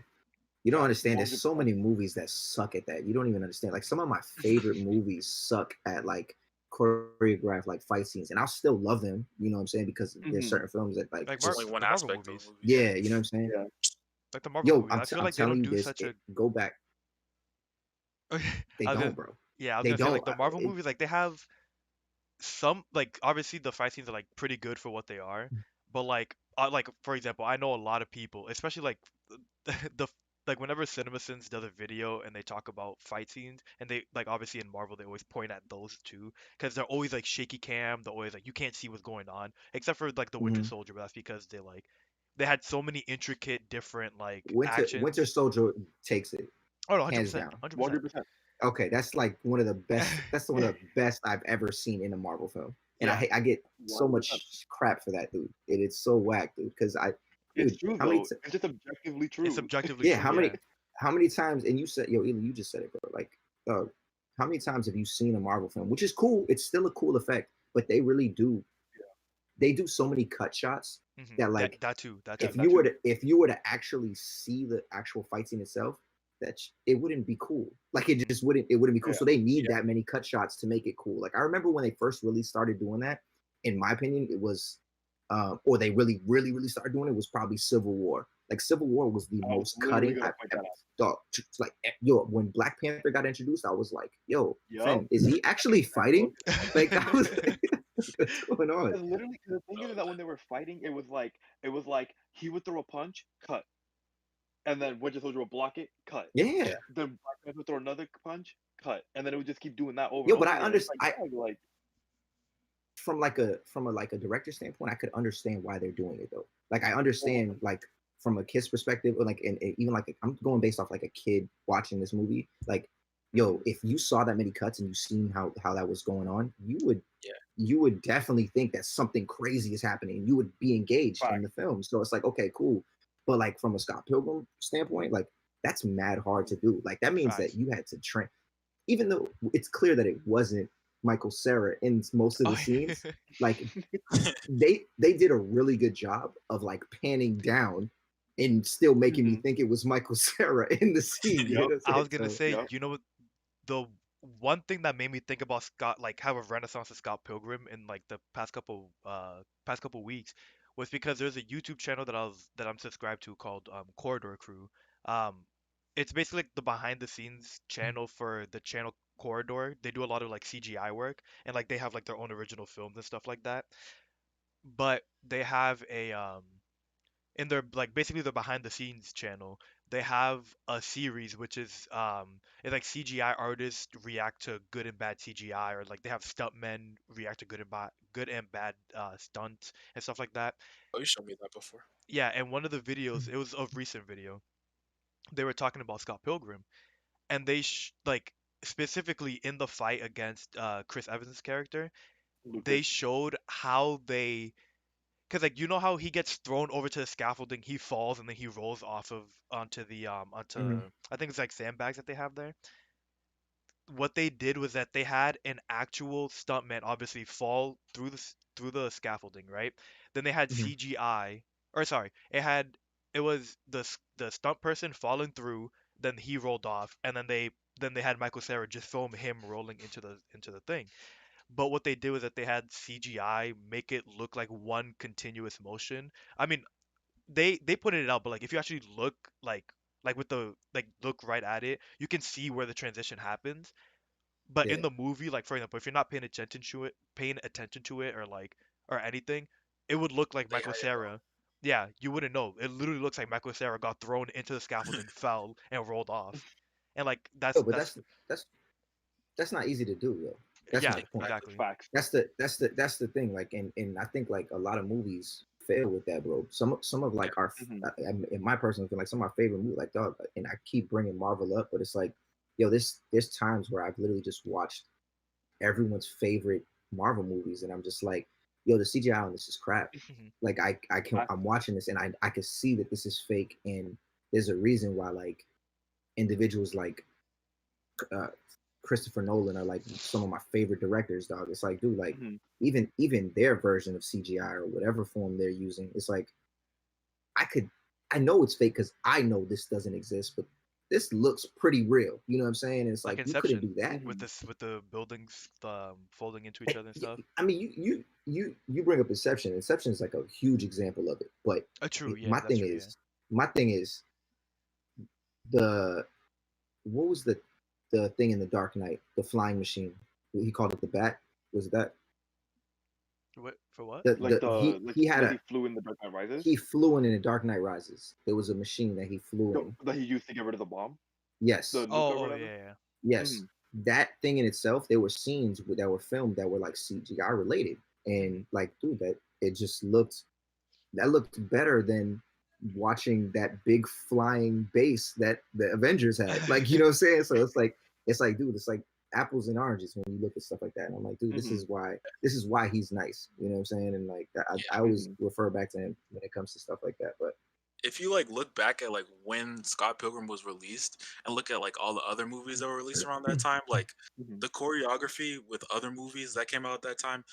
You don't understand. There's so many movies that suck at that. You don't even understand. Like some of my favorite movies suck at like choreographed like fight scenes, and I'll still love them. You know what I'm saying? Because there's certain films that like just only one aspect of movies. Yeah, you know what I'm saying? Yeah. Like the Marvel movies. I feel like they don't do such a go back. They don't, bro. Yeah, I was gonna say like the Marvel movies, like they have some like obviously the fight scenes are like pretty good for what they are, but like for example, I know a lot of people, especially like the like whenever CinemaSins does a video and they talk about fight scenes, and they like obviously in Marvel they always point at those two because they're always like shaky cam, they're always like you can't see what's going on except for like the Winter Soldier, but that's because they had so many intricate different like actions. Winter Soldier takes it. Oh no, 100%, hands down. 100%. Okay, that's like one of the best. That's one of the best I've ever seen in a Marvel film, and I get so 100%. Much crap for that, dude. It's so whack, dude. Because it's true though. It's just objectively true. It's objectively true. How many times? And you said, Eli, you just said it, bro. Like, how many times have you seen a Marvel film? Which is cool. It's still a cool effect, but they really do. Yeah. They do so many cut shots that, like, that too. If you were to actually see the actual fight scene itself, it wouldn't be cool. Like it just wouldn't be cool. So they need that many cut shots to make it cool. Like I remember when they first really started doing that, in my opinion, it was or they really started doing it was probably Civil War. Like Civil War was the most cutting I've ever thought. Like when Black Panther got introduced, I was like, Finn, is he actually fighting? Like I was like, what's going on? Literally the thing is that when they were fighting, it was like he would throw a punch, cut. And then Winter Soldier would block it, cut. Yeah. Then Black Panther would throw another punch, cut, and then it would just keep doing that over. But I understand. Like from a director standpoint, I could understand why they're doing it though. Like I understand like from a kid's perspective, or like and even like I'm going based off like a kid watching this movie. Like, if you saw that many cuts and you seen how that was going on, you would definitely think that something crazy is happening. You would be engaged in the film. So it's like, okay, cool. But like from a Scott Pilgrim standpoint, like that's mad hard to do. Like that means that you had to train, even though it's clear that it wasn't Michael Cera in most of the scenes. Like they did a really good job of like panning down and still making me think it was Michael Cera in the scene. I was gonna say, you know, the one thing that made me think about Scott, like have a renaissance of Scott Pilgrim in like the past couple weeks, was because there's a YouTube channel that I'm subscribed to called Corridor Crew. it's basically like the behind the scenes channel for the channel corridor. They do a lot of like CGI work and like they have like their own original films and stuff like that. But they have a in their like basically the behind the scenes channel, they have a series which is it's like CGI artists react to good and bad CGI, or like they have stuntmen react to good and bad stunts and stuff like that. Oh, you showed me that before. Yeah, and one of the videos, it was a recent video. They were talking about Scott Pilgrim, and like specifically in the fight against Chris Evans' character, they Lucas. showed how they, because like you know how he gets thrown over to the scaffolding, he falls and then he rolls off of onto the onto Mm-hmm. I think it's like sandbags that they have there. What they did was that they had an actual stuntman obviously fall through through the scaffolding, right? Then they had Mm-hmm. CGI, or sorry, it was the stunt person falling through, then he rolled off, and then they had Michael Cera just film him rolling into the thing. But what they did was that they had CGI make it look like one continuous motion. I mean, they put it out, but like if you actually look like with the like look right at it, you can see where the transition happens. But in Yeah. the movie, like for example, if you're not paying attention to it or anything, it would look like They Michael had it wrong. Cera. Yeah, you wouldn't know. It literally looks like Michael Cera got thrown into the scaffolding, fell, and rolled off. And like No, but that's not easy to do, though. That's yeah, my point. Exactly. exactly. Facts. That's the thing. Like, and I think like a lot of movies fail with that, bro. Some of like our Mhm. in my personal opinion, like some of my favorite movies, like dog, and I keep bringing Marvel up, but it's like, yo, there's times where I've literally just watched everyone's favorite Marvel movies, and I'm just like, yo, the CGI on this is crap. Mhm. Like I'm watching this, and I can see that this is fake, and there's a reason why like individuals like uh, Christopher Nolan are like some of my favorite directors, dog. It's like, dude, like Mhm. even their version of CGI or whatever form they're using, it's like I could I know it's fake because I know this doesn't exist, but this looks pretty real. You know what I'm saying? And it's Like like you couldn't do Inception that. with Mhm. this with the buildings folding into each other and stuff. I mean, you bring up Inception. Inception is like a huge example of it. But True, yeah, my that's thing true, yeah. is, my thing is the what was the thing in the Dark Knight, the flying machine? He called it the Bat. Was that What for what? Like he had that he flew in the Dark Knight Rises. he flew in the Dark Knight Rises. There was a machine that he flew in. That he used to get rid of the bomb, Yes, the nuke or Oh, whatever. yeah, yeah. yes. Mhm. That thing in itself, there were scenes that were filmed that were like CGI related, and like, dude, it just looked better than watching that big flying base that the Avengers had. Like, you know what I'm saying? So it's like, dude, it's like apples and oranges when you look at stuff like that. And I'm like, dude, this Mhm. is why he's nice. You know what I'm saying? And like Yeah. I always Mhm. refer back to him when it comes to stuff like that. But If you like look back at like when Scott Pilgrim was released and look at like all the other movies that were released around that time, like Mhm. the choreography with other movies that came out at that time,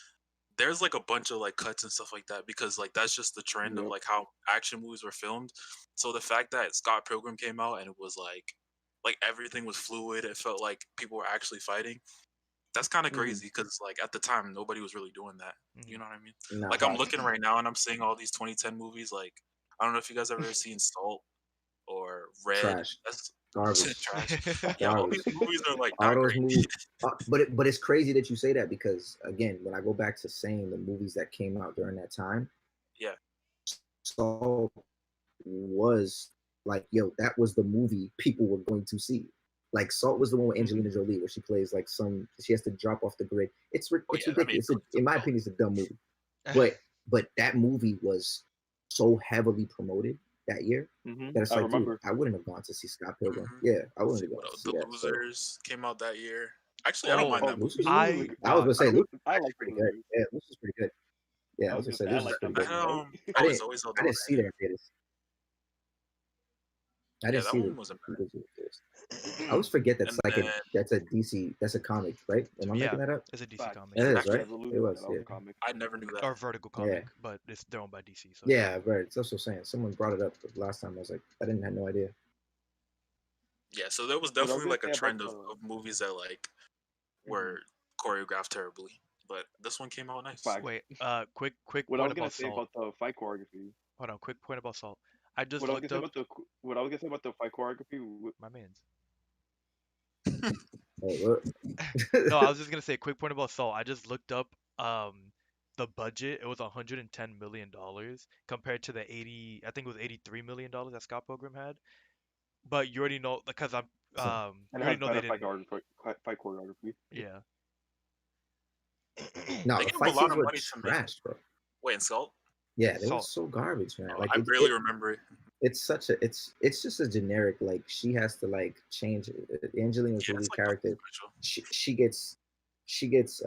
there's like a bunch of like cuts and stuff like that because like that's just the trend of Yep. like how action movies were filmed. So the fact that Scott Pilgrim came out and it was like everything was fluid, it felt like people were actually fighting. That's kind of Mhm. crazy because like at the time nobody was really doing that. You Mhm. know what I mean? nah, Like I'm Facts. looking right now and I'm seeing all these 2010 movies. Like I don't know if you guys ever seen Salt or Red. trash, That's garbage, trash. Yeah, all these garbage. movies are like All not those great. movies, but it's crazy that you say that because again, when I go back to saying the movies that came out during that time, Yeah. Saul was like, yo, that was the movie people were going to see. Like Salt was the one with Angelina Mhm. Jolie where she plays like she has to drop off the grid. Oh It's yeah, that made ridiculous. no In my sense. opinion, it's a dumb movie. But that movie was so heavily promoted that year Mhm. that it's I like, dude, remember. I wouldn't have gone to see Scott Pilgrim. Mhm. Yeah, I Let's wouldn't see have what gone to else. see The that. So Losers came out that year. Actually, I don't mind Oh, Oh, that movie. Lucy's Losers. I was gonna say Lucy. I like the Pretty good. Losers. Yeah, Lucy's pretty good. Yeah, I I was was gonna gonna say say I Lucy's like pretty that good. movie, right? I Probably didn't Zoe I Saldana didn't see in it. that theaters. I Yeah, didn't that see the one wasn't bad. theaters. I always forget And then that's a DC, that's a comic, right? Am I yeah, making that up? it's a DC Facts. comic. It is, actually, Yeah, right? the It Losers. Yeah, was, that yeah. was a comic. I never knew that. Or Vertical Yeah. comic, but they're owned by DC, so Yeah, I've read it. It's also saying someone brought it up last time. I was like, I didn't have no idea. Yeah, so there was What I was definitely gonna like a say about trend the. of movies that like Mhm. were choreographed terribly, but this one came out nice. Facts. Wait, quick What I point was gonna about say Salt. about the fight choreography. Hold on, quick point about Salt. I just looked up what I was gonna say about the fight choreography. my man's. Oh, No, I was just gonna say a quick point about Saul. I just looked up the budget. It was $110 million compared to the 80, I think it was $83 million that Scott Pilgrim had. But you already know because I'm And you it already has know they better didn't. fight choreography. Yeah. no, They the gave a fight lot scenes of were money to make. trash, bro. Wait, and Salt? Yeah, they were Salt. so garbage, man. Oh, Like I barely remember it. it's such a it's just a generic, like she has to like change Angelina Yeah, Jolie it's like character. nothing special. She gets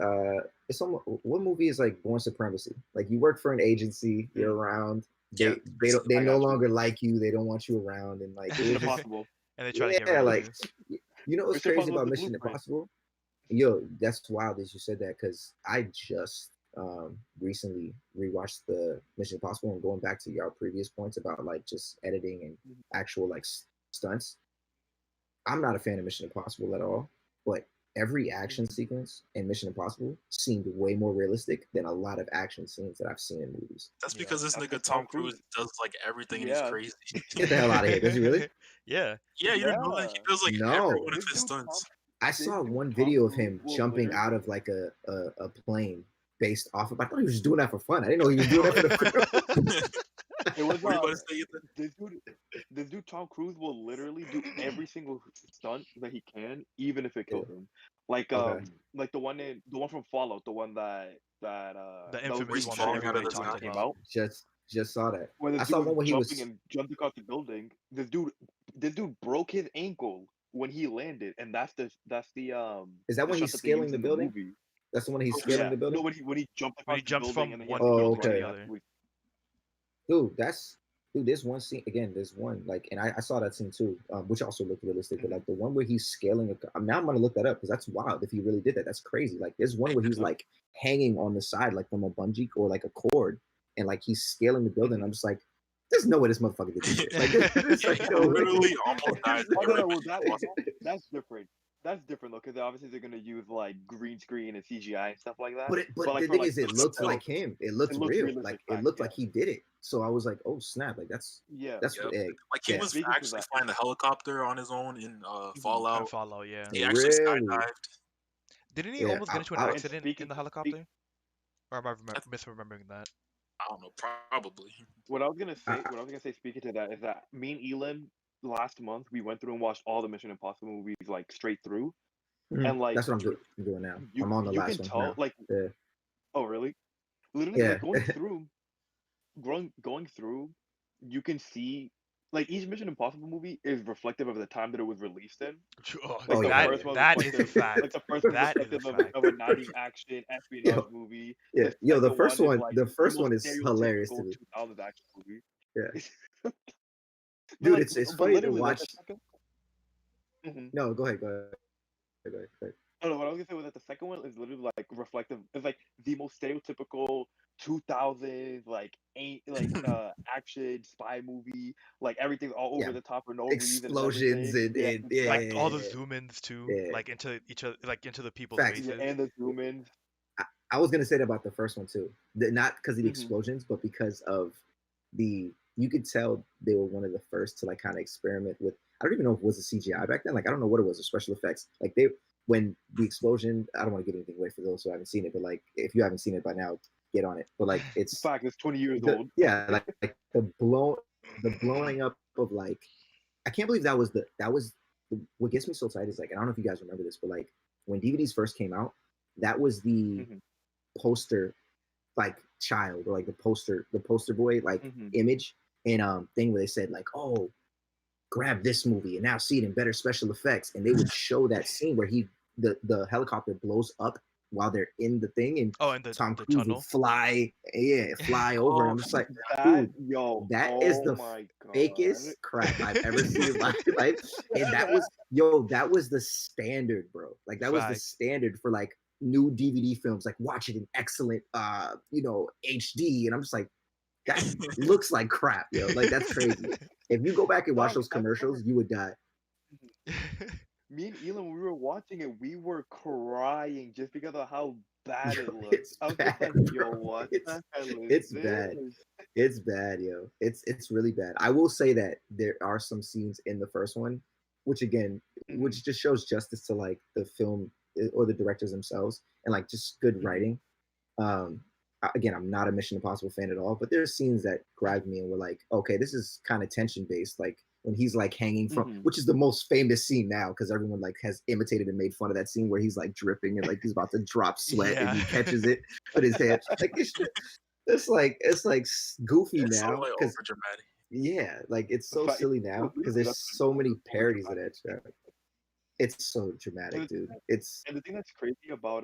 it's almost, what movie is like Born Supremacy? Like you work for an agency, you're around, Yeah, they I no got you. longer like you, they don't want you around, and like it Mission was just, Impossible. And they try to get rid yeah, of like you. you know what's Mission crazy Impossible about is the Mission blueprint. Impossible? Yo, that's wild that you said that, because I just recently rewatched the Mission Impossible, and going back to your previous points about like just editing and actual like stunts. I'm not a fan of Mission Impossible at all, but every action sequence in Mission Impossible seemed way more realistic than a lot of action scenes that I've seen in movies. That's because this That's nigga 'cause Tom Cruise does like everything and he's Yeah. crazy. Get the hell out of here. Does he really? Yeah. Yeah, you didn't know that? He Yeah. does like No. every one of This his dude stunts. I This saw dude one Tom video of Cruise him will jumping out of literally- like a plane based off of. I thought he was just doing that for fun. I didn't know he was doing that for the film. It was What are you about to say, Ethan? this dude Tom Cruise will literally do every single stunt that he can, even if it kills him. Like Okay. like the one from Fallout, the one that The that was infamous one that falling out of everybody the talks sky. came about. out. Just saw that. Where this I saw dude one where he jumping was. and jumping out the building. This dude broke his ankle when he landed, and that's the Is that the when shot he's that they use scaling the in building? movie. That's the one he's Oh, scaling Yeah, the building. no, when he jumped When across he the jumps building from and then he one has to Oh, keep building to running. the okay. other. Dude, there's one scene again. There's one like, and I saw that scene too, which also looked realistic. But like the one where he's scaling. Now I'm gonna look that up because that's wild. If he really did that, that's crazy. Like there's one where he's like hanging on the side, like from a bungee or like a cord, and like he's scaling the building. I'm just like, there's no way this motherfucker did this. Like, there's Yeah, like he no way. literally almost died. Oh, no, well, that's different. That's different though, because obviously they're gonna use like green screen and CGI and stuff like that. But like, the for, thing like, is, it the looked still- like him. It looked looks real. realistic, Like it facts, looked yeah. like he did it. So I was like, oh snap! Like that's Yeah. that's Yep. yeah, Like he yeah. was Speaking to actually that- flying the helicopter on his own in And Fallout. Fallout, yeah. He actually Really? skydived. Didn't he Yeah, almost get into an I- accident speaking- in the helicopter? Or am I misremembering that? I don't know, probably. What I was gonna say, speaking to that, is that me and Elon last month we went through and watched all the Mission Impossible movies like straight through, and like that's what I'm doing now. I'm on the you last can one tell now. like Yeah. oh really, literally Yeah. like going through, you can see like each Mission Impossible movie is reflective of the time that it was released in. Oh, Oh, the yeah. first one that was is a reflective- fact. Like the first one That is a reflective fact. of a 90s action espionage Yo. movie. Yeah, yo, the second first is, one, like, the first most one is hilarious to stereotypical me. 2000s action movie. Yeah. But, Dude, like, it's but funny to literally, like, watch. the second- No, go ahead, go ahead. Oh, no, what I was gonna say was that the second one is literally like reflective. It's like the most stereotypical 2000s action spy movie. Like everything's all over Yeah. the top for no reason. Explosions and yeah, Like all the yeah. zoom ins too, Yeah. like into each other, like into the people's Facts. Yeah, faces. and the zoom ins. I was gonna say that about the first one too. Not because of the Mhm. explosions, but because of you could tell they were one of the first to like kind of experiment with. I don't even know if it was a CGI back then. Like I don't know what it was, or special effects. Like when the explosion. I don't want to give anything away for those who haven't seen it, but like if you haven't seen it by now, get on it. But like it's In fact, it's 20 years the, old. yeah, like the blowing up of like, I can't believe that was what gets me so tight is like, I don't know if you guys remember this, but like when DVDs first came out, that was the poster like child, or like the poster boy like image and thing where they said like, oh, grab this movie and now see it in better special effects, and they would show that scene where the helicopter blows up while they're in the thing, and and Tom the Cruise tunnel. would fly over. And I'm just like, dude, that is the fakest crap I've ever seen in my life. And that was the standard, bro. Like that was the standard for like new DVD films. Like watch it in excellent, HD. And I'm just like, that looks like crap, yo. Like that's crazy. If you go back and watch those commercials, you would die. me and Elon, when we were watching it, we were crying just because of how bad it looked. It's I was bad, just like, yo, bro. what the hell is It's this? bad. It's bad, yo. It's really bad. I will say that there are some scenes in the first one, which again, which just shows justice to like the film or the directors themselves, and like just good writing. Again, I'm not a Mission Impossible fan at all, but there's scenes that grabbed me and were like, okay, this is kind of tension based. Like when he's like hanging from, which is the most famous scene now because everyone like has imitated and made fun of that scene where he's like dripping and like he's about to drop sweat and he catches it with his head. Like it's like goofy It's so now like because over dramatic. yeah, like it's so silly now because there's so many parodies of that show. It's so dramatic, dude. It's and the thing that's crazy about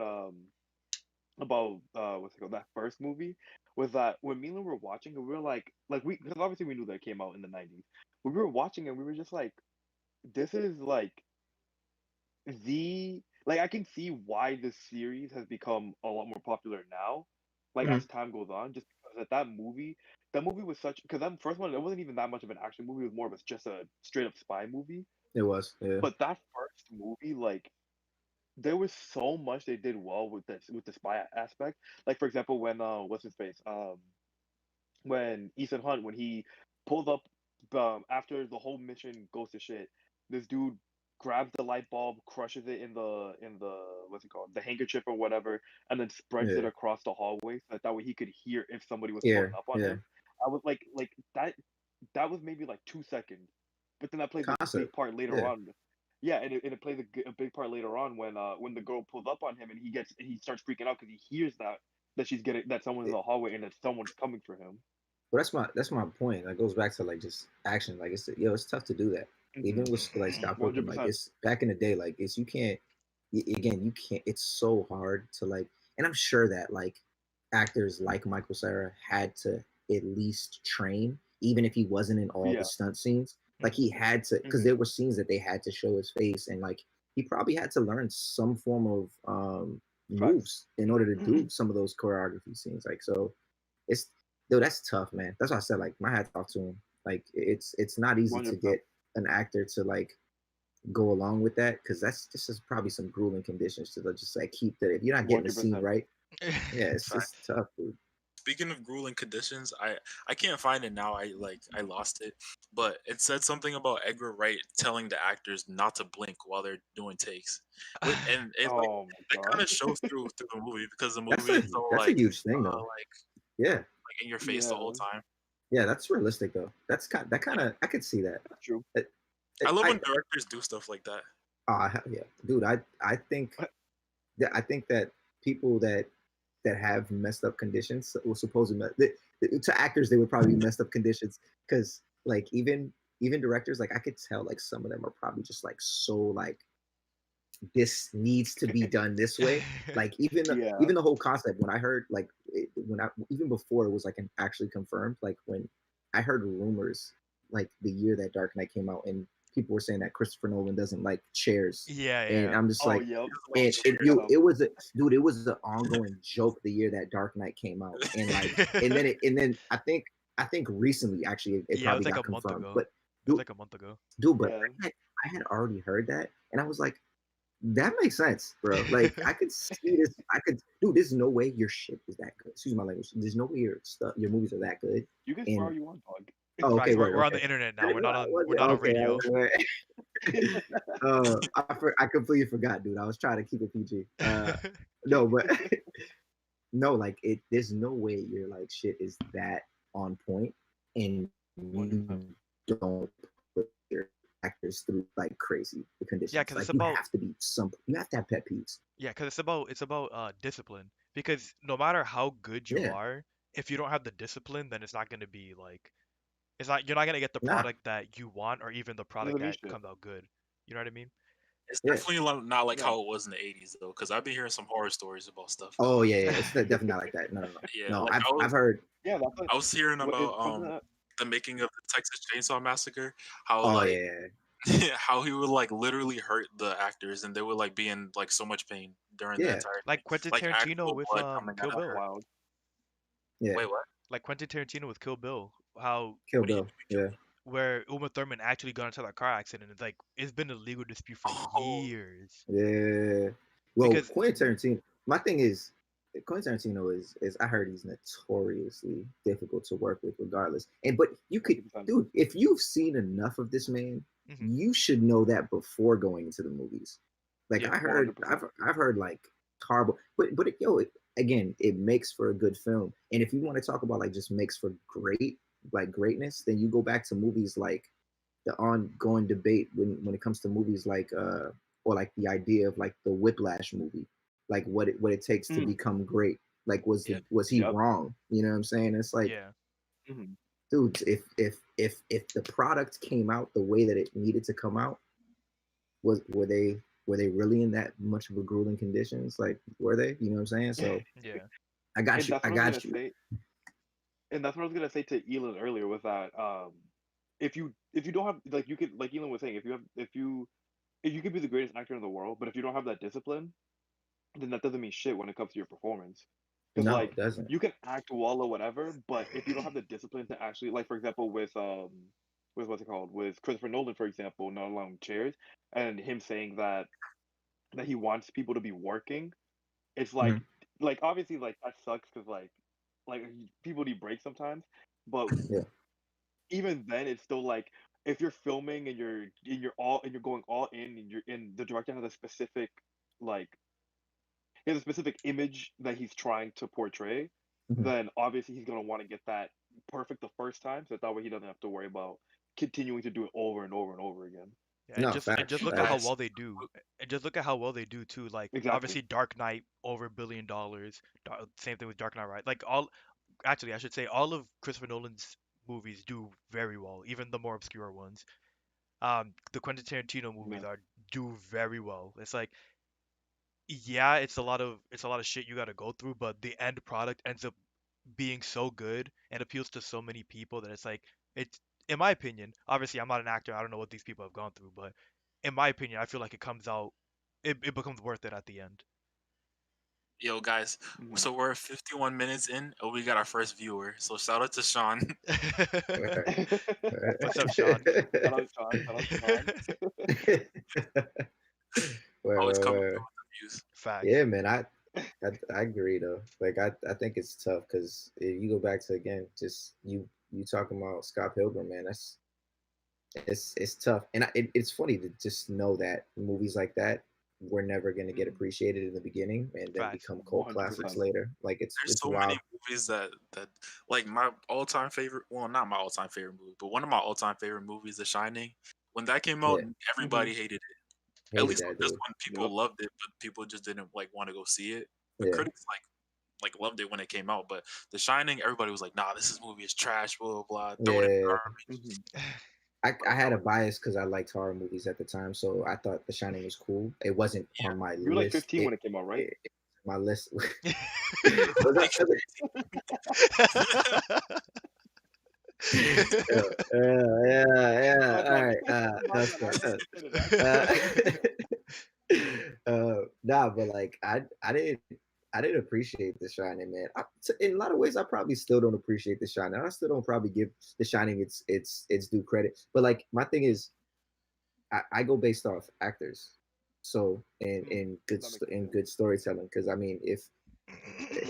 what's it called, that first movie was that when me and Lou were watching it, we were like we, because obviously we knew that it came out in the 90s. When we were watching it, we were just like, this is like like I can see why this series has become a lot more popular now, like as time goes on, just because that movie was such, because that first one, it wasn't even that much of an action movie, it was more of just a straight up spy movie. It was, yeah. But that first movie, like, there was so much they did well with the spy aspect. Like for example, when what's his face, when Ethan Hunt, when he pulled up after the whole mission goes to shit, this dude grabs the light bulb, crushes it in the what's it called, the handkerchief or whatever, and then spreads it across the hallway so that way he could hear if somebody was pulling up on him. I was like that was maybe like 2 seconds, but then that plays a big part later on. Yeah, and it plays a big part later on when the girl pulls up on him and he starts freaking out because he hears that someone's in the hallway and that someone's coming for him. Well, that's my point. That goes back to like just action. Like it's tough to do that. Even with like stop working. Like it's back in the day. Like you can't. It's so hard to like. And I'm sure that like actors like Michael Cera had to at least train, even if he wasn't in all the stunt scenes. Like he had to, because there were scenes that they had to show his face, and like he probably had to learn some form of moves in order to do some of those choreography scenes. Like so, it's that's tough, man. That's why I said like my hat's off to him. Like it's not easy to get an actor to like go along with that because that's just probably some grueling conditions to just like keep that. If you're not getting the scene right, yeah, it's tough, dude. Speaking of grueling conditions, I can't find it now. I lost it, but it said something about Edgar Wright telling the actors not to blink while they're doing takes, and it kind of shows through the movie because the movie is so that's like a huge thing though. Like in your face the whole time. Yeah, that's realistic though. That's kind of I could see that. That's true. I love when directors do stuff like that. Yeah, dude. I think that people that have messed up conditions will supposedly to actors they would probably be messed up conditions because like even directors, like I could tell like some of them are probably just like so like this needs to be done this way. Like even the whole concept, when I heard like even before it was like actually confirmed, like when I heard rumors like the year that Dark Knight came out and people were saying that Christopher Nolan doesn't like chairs. And I'm just like, and it was an ongoing joke the year that Dark Knight came out, and like, and then I think recently actually it probably got confirmed, but dude, like a month ago, dude, but I had already heard that, and I was like, that makes sense, bro. Like I could see this. There's no way your shit is that good. Excuse my language. There's no way your movies are that good. You can swear you want, dog. Oh, okay, we're on the internet now. We're not on radio. I completely forgot, dude. I was trying to keep it PG. No, but no, like there's no way your like shit is that on point, and you don't put your actors through like crazy conditions. Yeah, because like, it's about you have to have pet peeves. Yeah, because it's about discipline. Because no matter how good you are, if you don't have the discipline, then it's not going to be like you're not going to get the product that you want or even the product that comes out good. You know what I mean? It's definitely not like how it was in the 80s though, because I've been hearing some horror stories about stuff. Oh yeah, it's definitely not like that. No. Yeah, like I've heard. Yeah, I was hearing about the making of the Texas Chainsaw Massacre. How how he would like literally hurt the actors and they would like be in like so much pain during the entire like Quentin Tarantino with Kill Bill. Yeah. Wait, what? Like Quentin Tarantino with Kill Bill. How Kill Bill? Yeah. where Uma Thurman actually got into that car accident. It's like it's been a legal dispute for years. Yeah. Well, Because Quentin Tarantino. My thing is, Quentin Tarantino is I heard he's notoriously difficult to work with, regardless. And but you could, 100%. dude, if you've seen enough of this man, you should know that before going into the movies. Like Yeah, I heard, 100%. I've heard like horrible, but again, it makes for a good film. And if you want to talk about like just makes for greatness, then you go back to movies like the ongoing debate when it comes to movies like or like the idea of like the Whiplash movie, like what it takes to become great. Like was he Yep. wrong? You know what I'm saying? It's like, yeah, dude, if the product came out the way that it needed to come out, were they really in that much of a grueling conditions? Like, were they? You know what I'm saying? So yeah, I got And you. that's I what I was got gonna you. say. And that's what I was gonna say to Elon earlier was that if you don't have like you could like Elon was saying if you could be the greatest actor in the world, but if you don't have that discipline, then that doesn't mean shit when it comes to your performance. Because No, like it doesn't. you can act well or whatever, but if you don't have the discipline to actually like for example with what's it called with Christopher Nolan for example, not allowing chairs and him saying that he wants people to be working, it's Mhm. like obviously like that sucks because like people need breaks sometimes, but Yeah. even then it's still like if you're filming and you're going all in and you're in the director has a specific like he has a specific image that he's trying to portray, Mhm. then obviously he's gonna want to get that perfect the first time, so that way he doesn't have to worry about continuing to do it over and over and over again. yeah. And No, just and facts, just You look at how facts. guys, well they do. And just look at how well they do too. Like Exactly. obviously Dark Knight over $1 billion. Same thing with Dark Knight, right? Like all actually I should say all of Christopher Nolan's movies do very well, even the more obscure ones. The Quentin Tarantino movies Yeah. are do very well. It's like yeah, it's a lot of shit you got to go through, but the end product ends up being so good and appeals to so many people that it's like it's in my opinion, obviously I'm not an actor, I don't know what these people have gone through, but in my opinion, I feel like it becomes worth it at the end. yo guys, Mhm. so we're 51 minutes in, and we got our first viewer. So shout out to Sean. Right. What's up, Sean? Shout out Sean. Shout out Sean. Always coming Well, through with the views. yeah, Facts. man, I agree though. Like I think it's tough because you go back to again, just you talking about Scott Pilgrim, man. It's tough, and it's funny to just know that movies like that were never going to get Mhm. appreciated in the beginning and then Facts. become cult classics 100%. later. Like There's it's so many wild. movies that like my all-time favorite, well, not my all-time favorite movie, but one of my all-time favorite movies, The Shining. When that came out, Yeah, everybody hated it. At hated least that just dude. when Yep. people loved it, but people just didn't like want to go see it. The Yeah, critics like loved it when it came out, but The Shining, everybody was like, "Nah, this movie is trash." Blah blah blah. Throw it in the yeah. garbage. Mhm. I had a bias because I liked horror movies at the time, so I thought The Shining was cool. It wasn't Yeah, on my You were like list. 15 when it came out, right? It my list. it was Was like that- yeah, yeah. My All bad. right, My that's bad. I fair. wasn't considered that. But like I didn't appreciate The Shining, man. In a lot of ways, I probably still don't appreciate The Shining. I still don't probably give The Shining its due credit. But like my thing is, I go based off actors, so in That makes sense, in yeah. good storytelling. Because I mean, if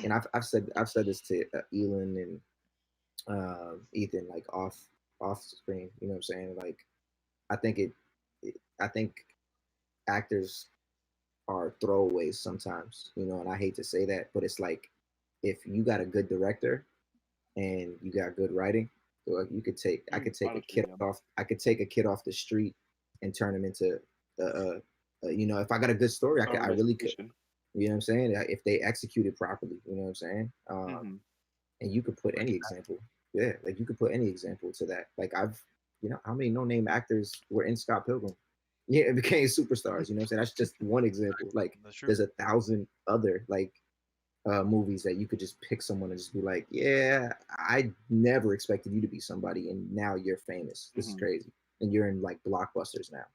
and I've said this to Elon and Ethan, like off screen. You know what I'm saying? Like I think I think actors are throwaways sometimes, and I hate to say that, but it's like if you got a good director and you got good writing, like I could take a Honestly, kid yeah. off, the street and turn him into, if I got a good story, A I really could. representation. You know what I'm saying? If they execute it properly, you know what I'm saying? Hmm. And you could put like any example, yeah, like you could put any example to that. Like how many no-name actors were in Scott Pilgrim? Yeah, it became superstars. You know what I'm saying? That's just one example. Like That's true. there's 1,000 other like movies that you could just pick someone and just be like, yeah, I never expected you to be somebody, and now you're famous. This is Hmm. crazy, and you're in like blockbusters now.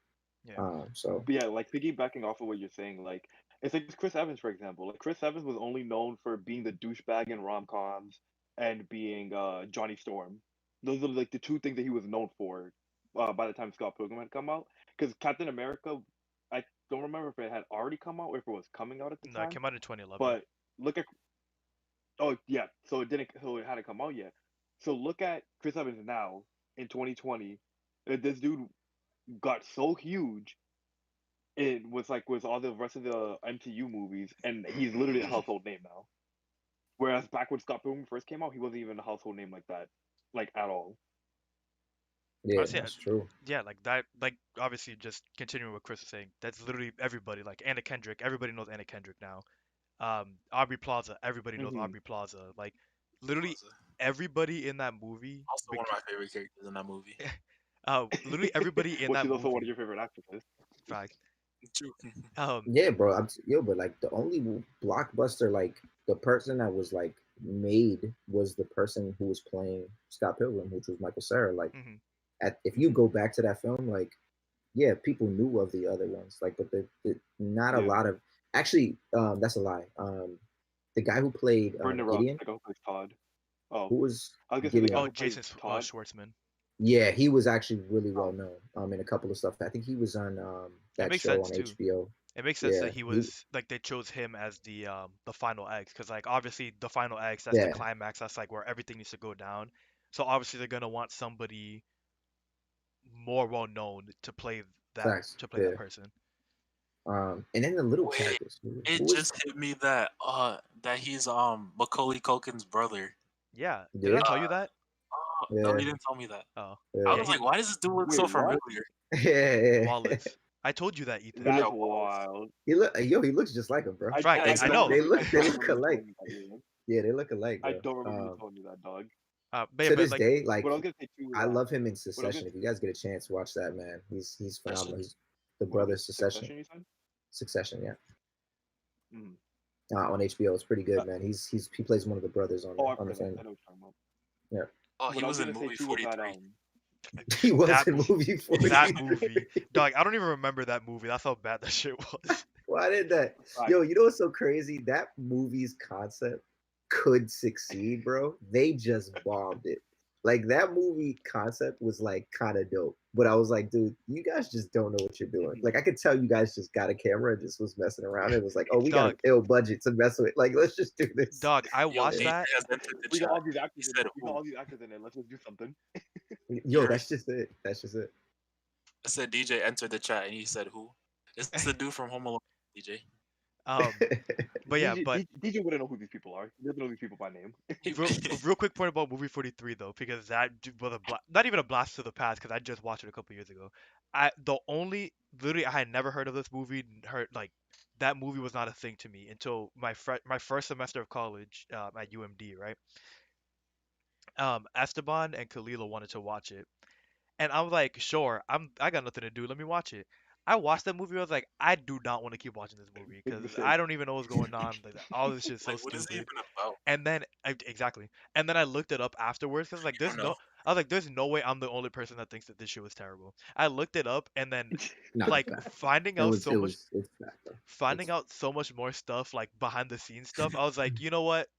Yeah. So But yeah, like piggybacking off of what you're saying, like it's like Chris Evans, for example. Like Chris Evans was only known for being the douchebag in rom coms and being Johnny Storm. Those are like the two things that he was known for. By the time Scott Pilgrim had come out, because Captain America, I don't remember if it had already come out or if it was coming out at the No, it time. came out in 2011. But look at oh yeah, so it hadn't come out yet. So look at Chris Evans now in 2020. This dude got so huge. It was like with all the rest of the MCU movies, and he's literally a household name now. Whereas back when Scott Pilgrim first came out, he wasn't even a household name like that, like at all. Yeah, Honestly, that's true. yeah, like that, like obviously just continuing what Chris was saying, that's literally everybody. Like Anna Kendrick, everybody knows Anna Kendrick now. Aubrey Plaza, everybody knows Mm-hmm. Aubrey Plaza. Like literally everybody in that movie. Also, one of my favorite characters in that movie. Literally everybody in Well, that she's movie. also one of your favorite actresses. Fact. True. Yeah, bro. But like the only blockbuster, like the person that was like made was the person who was playing Scott Pilgrim, which was Michael Cera. Like, if you go back to that film, like, yeah, people knew of the other ones, like, but not a lot of. Actually, that's a lie. The guy who played Gideon, who plays Todd. Oh, who was I was gonna say the Gideon? guy who Jason Todd. Schwartzman. Yeah, he was actually really well known in a couple of stuff. I think he was on that show on HBO. It makes sense that he was like they chose him as the final X because like obviously the final X, that's the climax, that's like where everything needs to go down. So obviously they're gonna want somebody more well known to play that that person. And then the little characters. It just hit me that he's Macaulay Culkin's brother. Yeah. Did I tell you that? No, you didn't tell me that. Oh. I was like, why does this dude look so familiar? Yeah. Wallace. I told you that, Ethan. That's wild. He looks just like him, bro. I know. They look alike. Yeah, they look alike. Bro. I don't remember you telling me that, dog. To this day, like, what I was gonna say too, I love him in Succession. If you guys get a chance, watch that, man. He's phenomenal. He's the brother Succession. Succession, yeah. On HBO, it's pretty good, man. He plays one of the brothers on the thing. Yeah. Oh, he was in movie 43. He was in movie 43. That movie, dog. I don't even remember that movie. That's how bad that shit was. Why did that? Yo, you know what's so crazy? That movie's concept could succeed, bro. They just bombed it. Like, that movie concept was like kind of dope, but I was like, dude, you guys just don't know what you're doing. Like, I could tell you guys just got a camera and just was messing around. It was like, oh, we got an ill budget to mess with. Like, let's just do this. Dog, I watched that. We got all these actors in it. Let's just do something. Yo, that's just it. That's just it. I said DJ entered the chat and he said who? It's the dude from Home Alone, DJ. But yeah, DJ wouldn't know who these people are. He doesn't know these people by name. real quick point about movie 43 though, because that was not even a blast to the past because I just watched it a couple years ago. Literally I had never heard of this movie. Like that movie was not a thing to me until my first semester of college at UMD, right? Esteban and Kalila wanted to watch it, and I was like, sure, I got nothing to do. Let me watch it. I watched that movie. I was like, I do not want to keep watching this movie because I don't even know what's going on. Like, all this shit is so stupid. What is it even about? And then exactly. And then I looked it up afterwards because like there's no way I'm the only person that thinks that this shit was terrible. I looked it up and then finding out so much more stuff like behind the scenes stuff. I was like, you know what?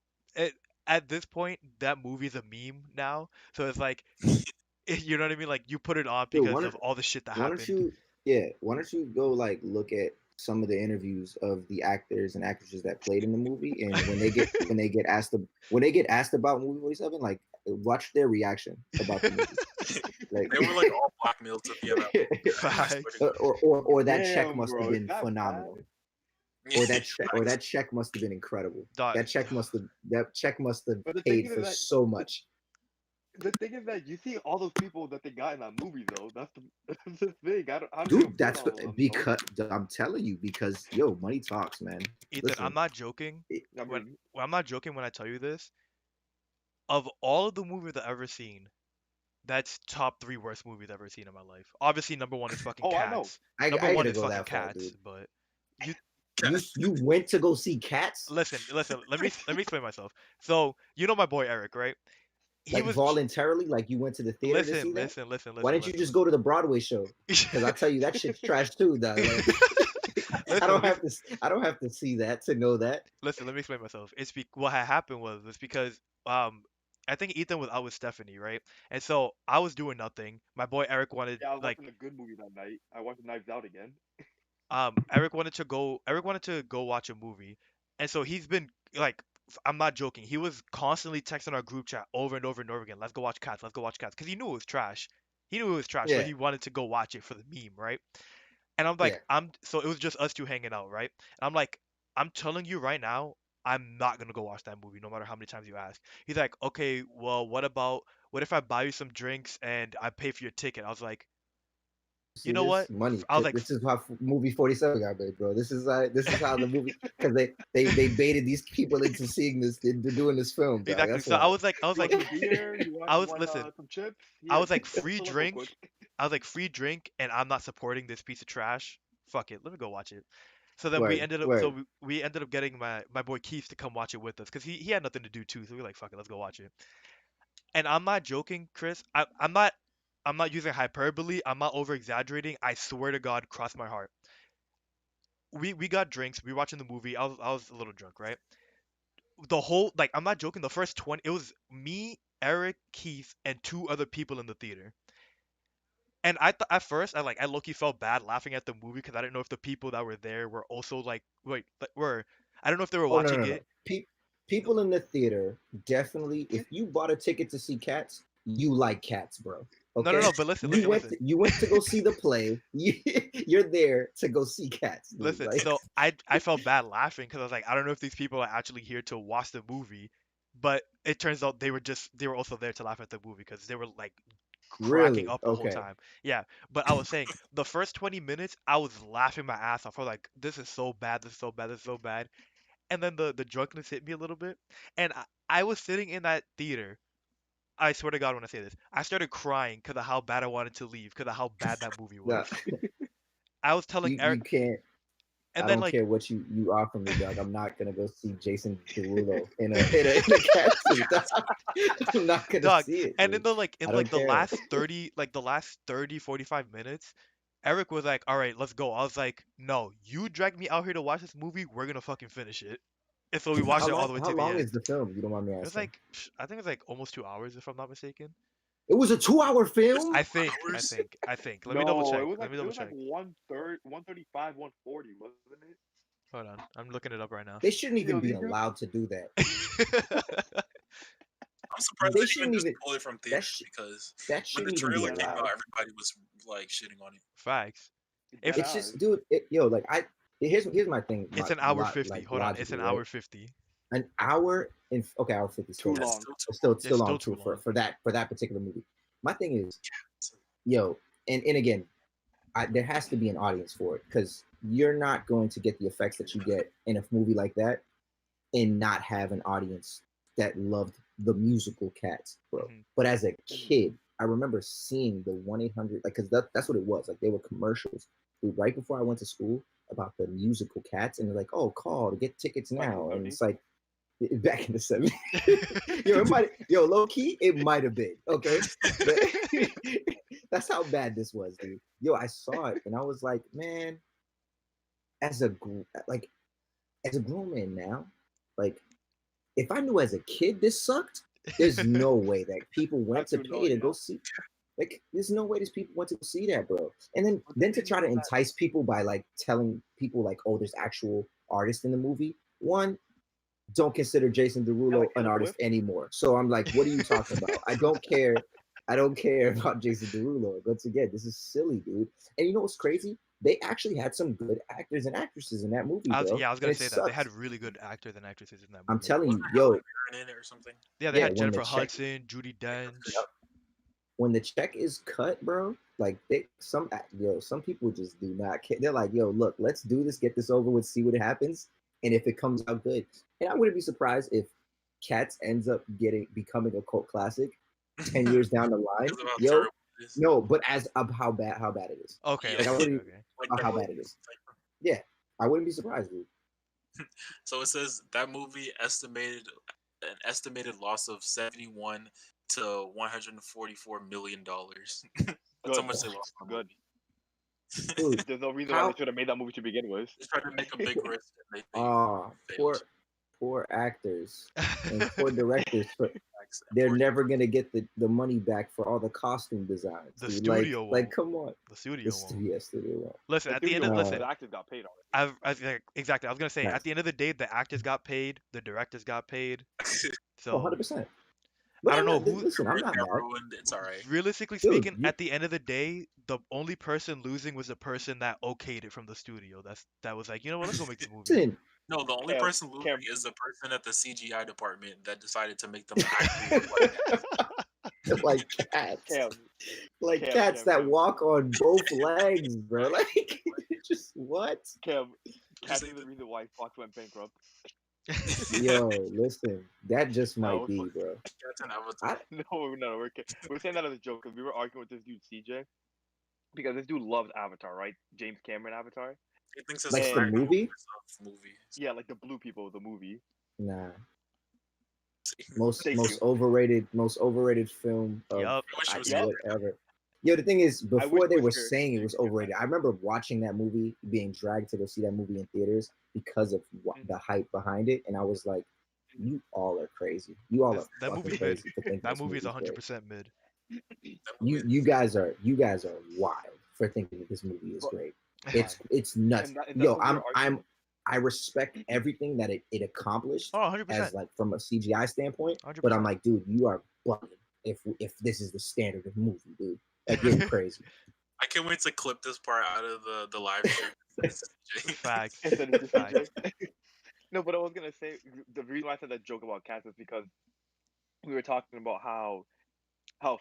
At this point, that movie's a meme now. So it's like, you know what I mean? Like you put it on because of all the shit that happened. Why don't you go like look at some of the interviews of the actors and actresses that played in the movie, and when they get asked about movie 47, like watch their reaction about the movie. Like they were like all blackmailed to be about. Or that check must have been phenomenal. Or that check must have been incredible. That check must have paid for so much. The thing is that you see all those people that they got in that movie, though. That's the thing. Dude, that's because I'm telling you, because money talks, man. Ethan, listen, I'm not joking. I'm not joking when I tell you this. Of all of the movies I've ever seen, that's top 3 worst movies I've ever seen in my life. Obviously, number 1 is fucking Cats. Number 1 is fucking Cats, but you went to go see Cats? Listen. Let me explain myself. So you know my boy Eric, right? He was voluntarily, like you went to the theater to see that? Listen. Why didn't you just go to the Broadway show? Because I tell you that shit's trash too, dog. Like, I don't have to see that to know that. Listen, let me explain myself. What had happened was because Ethan was out with Stephanie, right? And so I was doing nothing. My boy Eric wanted Yeah, I was like watching a good movie that night. I watched Knives Out again. Eric wanted to go watch a movie. And so he's been like I'm not joking. He was constantly texting our group chat over and over and over again. Let's go watch Cats. Let's go watch Cats because he knew it was trash. He knew it was trash, so Yeah, he wanted to go watch it for the meme, right? And I'm yeah. like, so it was just us two hanging out, right? And I'm like, I'm telling you right now, I'm not gonna go watch that movie, no matter how many times you ask. He's like, okay, well, what if I buy you some drinks and I pay for your ticket? I was like, you See know this what? money. I was like, This is how movie 47 got made, bro. This is how the movie because they baited these people into seeing this. They're doing this film, dog. exactly. That's So why. I was You want like, some beer? You want I you was want listen. some chips? I Here, was like, free fill up real drink. quick. I was like, free drink, and I'm not supporting this piece of trash. Fuck it, let me go watch it. So then Word, word. we ended up getting my boy Keith to come watch it with us because he had nothing to do too. So we were like, fuck it, let's go watch it. And I'm not joking, Chris. I'm not using hyperbole. I'm not over exaggerating. I swear to God, cross my heart. We got drinks. We were watching the movie. I was a little drunk, right? The whole like I'm not joking. The first 20, it was me, Eric, Keith, and two other people in the theater. And at first I low-key felt bad laughing at the movie because I didn't know if the people that were there were also like were I don't know if they were Oh no, watching no, no. it. People in the theater definitely. If you bought a ticket to see Cats, you like Cats, bro. No, no, Okay, no. But listen. you went to go see the play. You're there to go see Cats, dude. Listen, Like, so I felt bad laughing because I was like, I don't know if these people are actually here to watch the movie, but it turns out they were also there to laugh at the movie because they were like cracking really? up the whole Okay. time. Yeah, but I was saying the first 20 minutes I was laughing my ass off. I was like, this is so bad, this is so bad, this is so bad. And then the drunkenness hit me a little bit, and I was sitting in that theater. I swear to God when I say this, I started crying because of how bad I wanted to leave because of how bad that movie No, was. I was telling you Eric, can't. and I then don't like care what you offer me, dog. I'm not gonna go see Jason Derulo in a cat suit. I'm not gonna dog, see it, and in dude. the like I in don't like care. the last 30 45 minutes, Eric was like, "All right, let's go." I was like, "No, you dragged me out here to watch this movie. We're gonna fucking finish it." And so we watched it all the way How to the long is end. the film? You don't mind me It was asking. like I think it was like almost 2 hours if I'm not mistaken. It was a 2 hour It's film. hours. I think. Let me double No, check. Let me it double was like check. 135, 140, wasn't it? Hold on, I'm looking it up right now. They shouldn't even Yo, be these dudes. allowed to do that. I'm surprised They they didn't shouldn't just even. pull it from That theaters sh- because that when the shouldn't even be trailer came Dead out, allowed. ass. everybody was like shitting on it. Facts. Dead It's ass. just, dude. Yo, like here's my thing. It's My an hour lot 50. like Hold on, it's logically, an right? hour 50. An hour and okay, hour 50 Too still long. That's long. still too It's long. It's still long still too too long. for that particular movie. My thing is, yo, and again, there has to be an audience for it because you're not going to get the effects that you get in a movie like that and not have an audience that loved the musical Cats, bro. Hmm. But as a kid, I remember seeing the 1-800, like, because that's what it was. Like, they were commercials right before I went to school about the musical Cats, and they're like, "Oh, call to get tickets Back in the now," and 70s. it's like back in the 70s. Low key, it might have been okay. But that's how bad this was, dude. Yo, I saw it and I was like, man, as a like as a grown man now, like if I knew as a kid this sucked, there's no way that people went Got to to know, pay to yeah. go see. Like, there's no way these people went to go see that, bro. And then But the to thing try to is that entice people by like telling people like, oh, there's actual artists in the movie. One, don't consider Jason yeah, Derulo like an Taylor artist Swift. anymore. So I'm like, what are you talking about? I don't care. I don't care about Jason Derulo. Once again, this is silly, dude. And you know what's crazy? They actually had some good actors and actresses in that movie, bro. I was And gonna it say that they sucked. had really good actors and actresses in that I'm movie. telling Wasn't you, Helen yo, Mirren in it or something? Yeah, they yeah, had Jennifer Hudson, Judi Dench. when the check is cut, bro, like some people just do not care. They're like, yo, look, let's do this, get this over with, see what happens, and if it comes out good. And I wouldn't be surprised if Cats ends up becoming a cult classic 10 years down the line. Because of how Yo, terrible it is. no, but as of how bad it is. Okay, Like I Yeah. wouldn't okay. Like about the how whole bad it is. Yeah, I wouldn't be surprised, dude. So it says that movie estimated an estimated loss of 71 to 144 million dollars. That's how Good. much they lost on the Good. Dude, There's no reason why they should have made that movie to begin with. They tried to make a big risk and they ah, failed. poor actors and poor directors they're never gonna get the money back for all the costume designs. The dude. studio like come on. The studio won't. Yeah, studio won't. Listen, The at the end of studio listen, the actors got paid already. exactly. I was gonna say Nice. at the end of the day, the actors got paid, the directors got paid. So 100%. I don't know who. Listen, I'm not mad. It's alright. Realistically Dude, speaking, at the end of the day, the only person losing was the person that okayed it from the studio. That was like, you know what, let's go make this movie. Listen, No, the only Cam, person losing Cam. is the person at the CGI department that decided to make them actually look like like cats. Cam, Like Cam, cats Cam, that Cam. walk on both legs, bro. Like just what? Cam, Just Cam like is the reason why Fox went bankrupt. Yo, listen, that just might No, be, bro. Cats and Avatar. No, we're saying that as a joke because we were arguing with this dude CJ because this dude loves Avatar, right? James Cameron Avatar. He thinks it's Like the like movie? movie. Yeah, like the blue people, the movie. Nah. Thank Most you. overrated film of Yup. I wish it was whatever. Yo, the thing is, I before they were wish saying it was overrated, I remember watching that movie, being dragged to go see that movie in theaters because of the hype behind it, and I was like, "You all are crazy. You all are That fucking movie's crazy mid. for thinking That this movie is movie's great. 100% mid. You guys are wild for thinking that this movie is great. It's nuts. Yo, I respect everything that it accomplished Oh, 100%. as like from a CGI standpoint, 100%. but I'm like, dude, you are bugging if this is the standard of movie, dude. Like you're crazy. I can't wait to clip this part out of the live stream. Facts. Instead of just Facts. CJ. No, but I was gonna say the reason why I said that joke about cats is because we were talking about how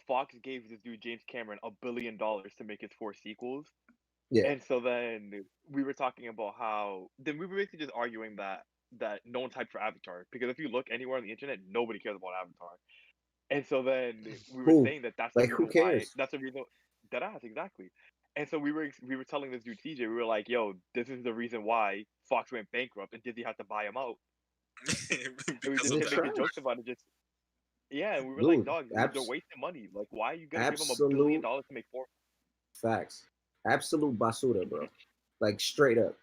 Fox gave this dude James Cameron $1 billion to make his 4 sequels. Yeah. And so then we were talking about how then we were basically just arguing that no one's hyped for Avatar because if you look anywhere on the internet, nobody cares about Avatar. And so then we were saying that that's the like, reason who cares? why that's the reason that exactly. And so we were telling this dude TJ, we were like, yo, this is the reason why Fox went bankrupt and Disney had to buy him out. And we just kept making jokes about it. Just yeah, and we were like, dog, they're wasting money. Like, why are you gonna give them $1 billion to make 4? Facts. Absolute basura, bro. Like straight up.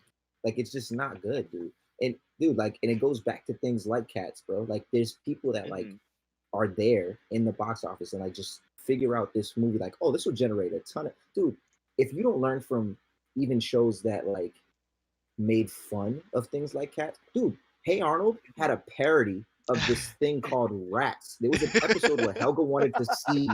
Like it's just not good, dude. And dude, like, and it goes back to things like Cats, bro. Like there's people that like are there in the box office and like just figure out this movie, like, oh, this will generate a ton of dude. If you don't learn from even shows that like made fun of things like Cats, dude, Hey Arnold had a parody of this thing called Rats. There was an episode where Helga wanted to see,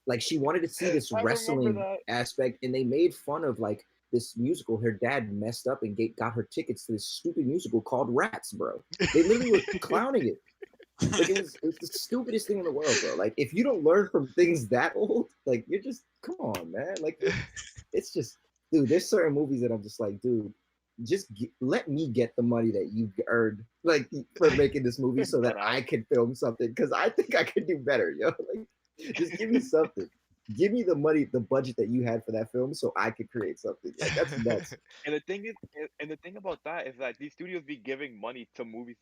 like, she wanted to see this wrestling aspect, and they made fun of like this musical. Her dad messed up and got her tickets to this stupid musical called Rats, bro. They literally were clowning it. Like it was the stupidest thing in the world, bro. Like if you don't learn from things that old, like you're just come on, man. Like it's just, dude. There's certain movies that I'm just like, dude, just let me get the money that you earned, like for making this movie, so that I can film something. Because I think I could do better, yo. Like, just give me something. Give me the money, the budget that you had for that film, so I could create something. Like that's nuts. And the thing about that is that these studios be giving money to movies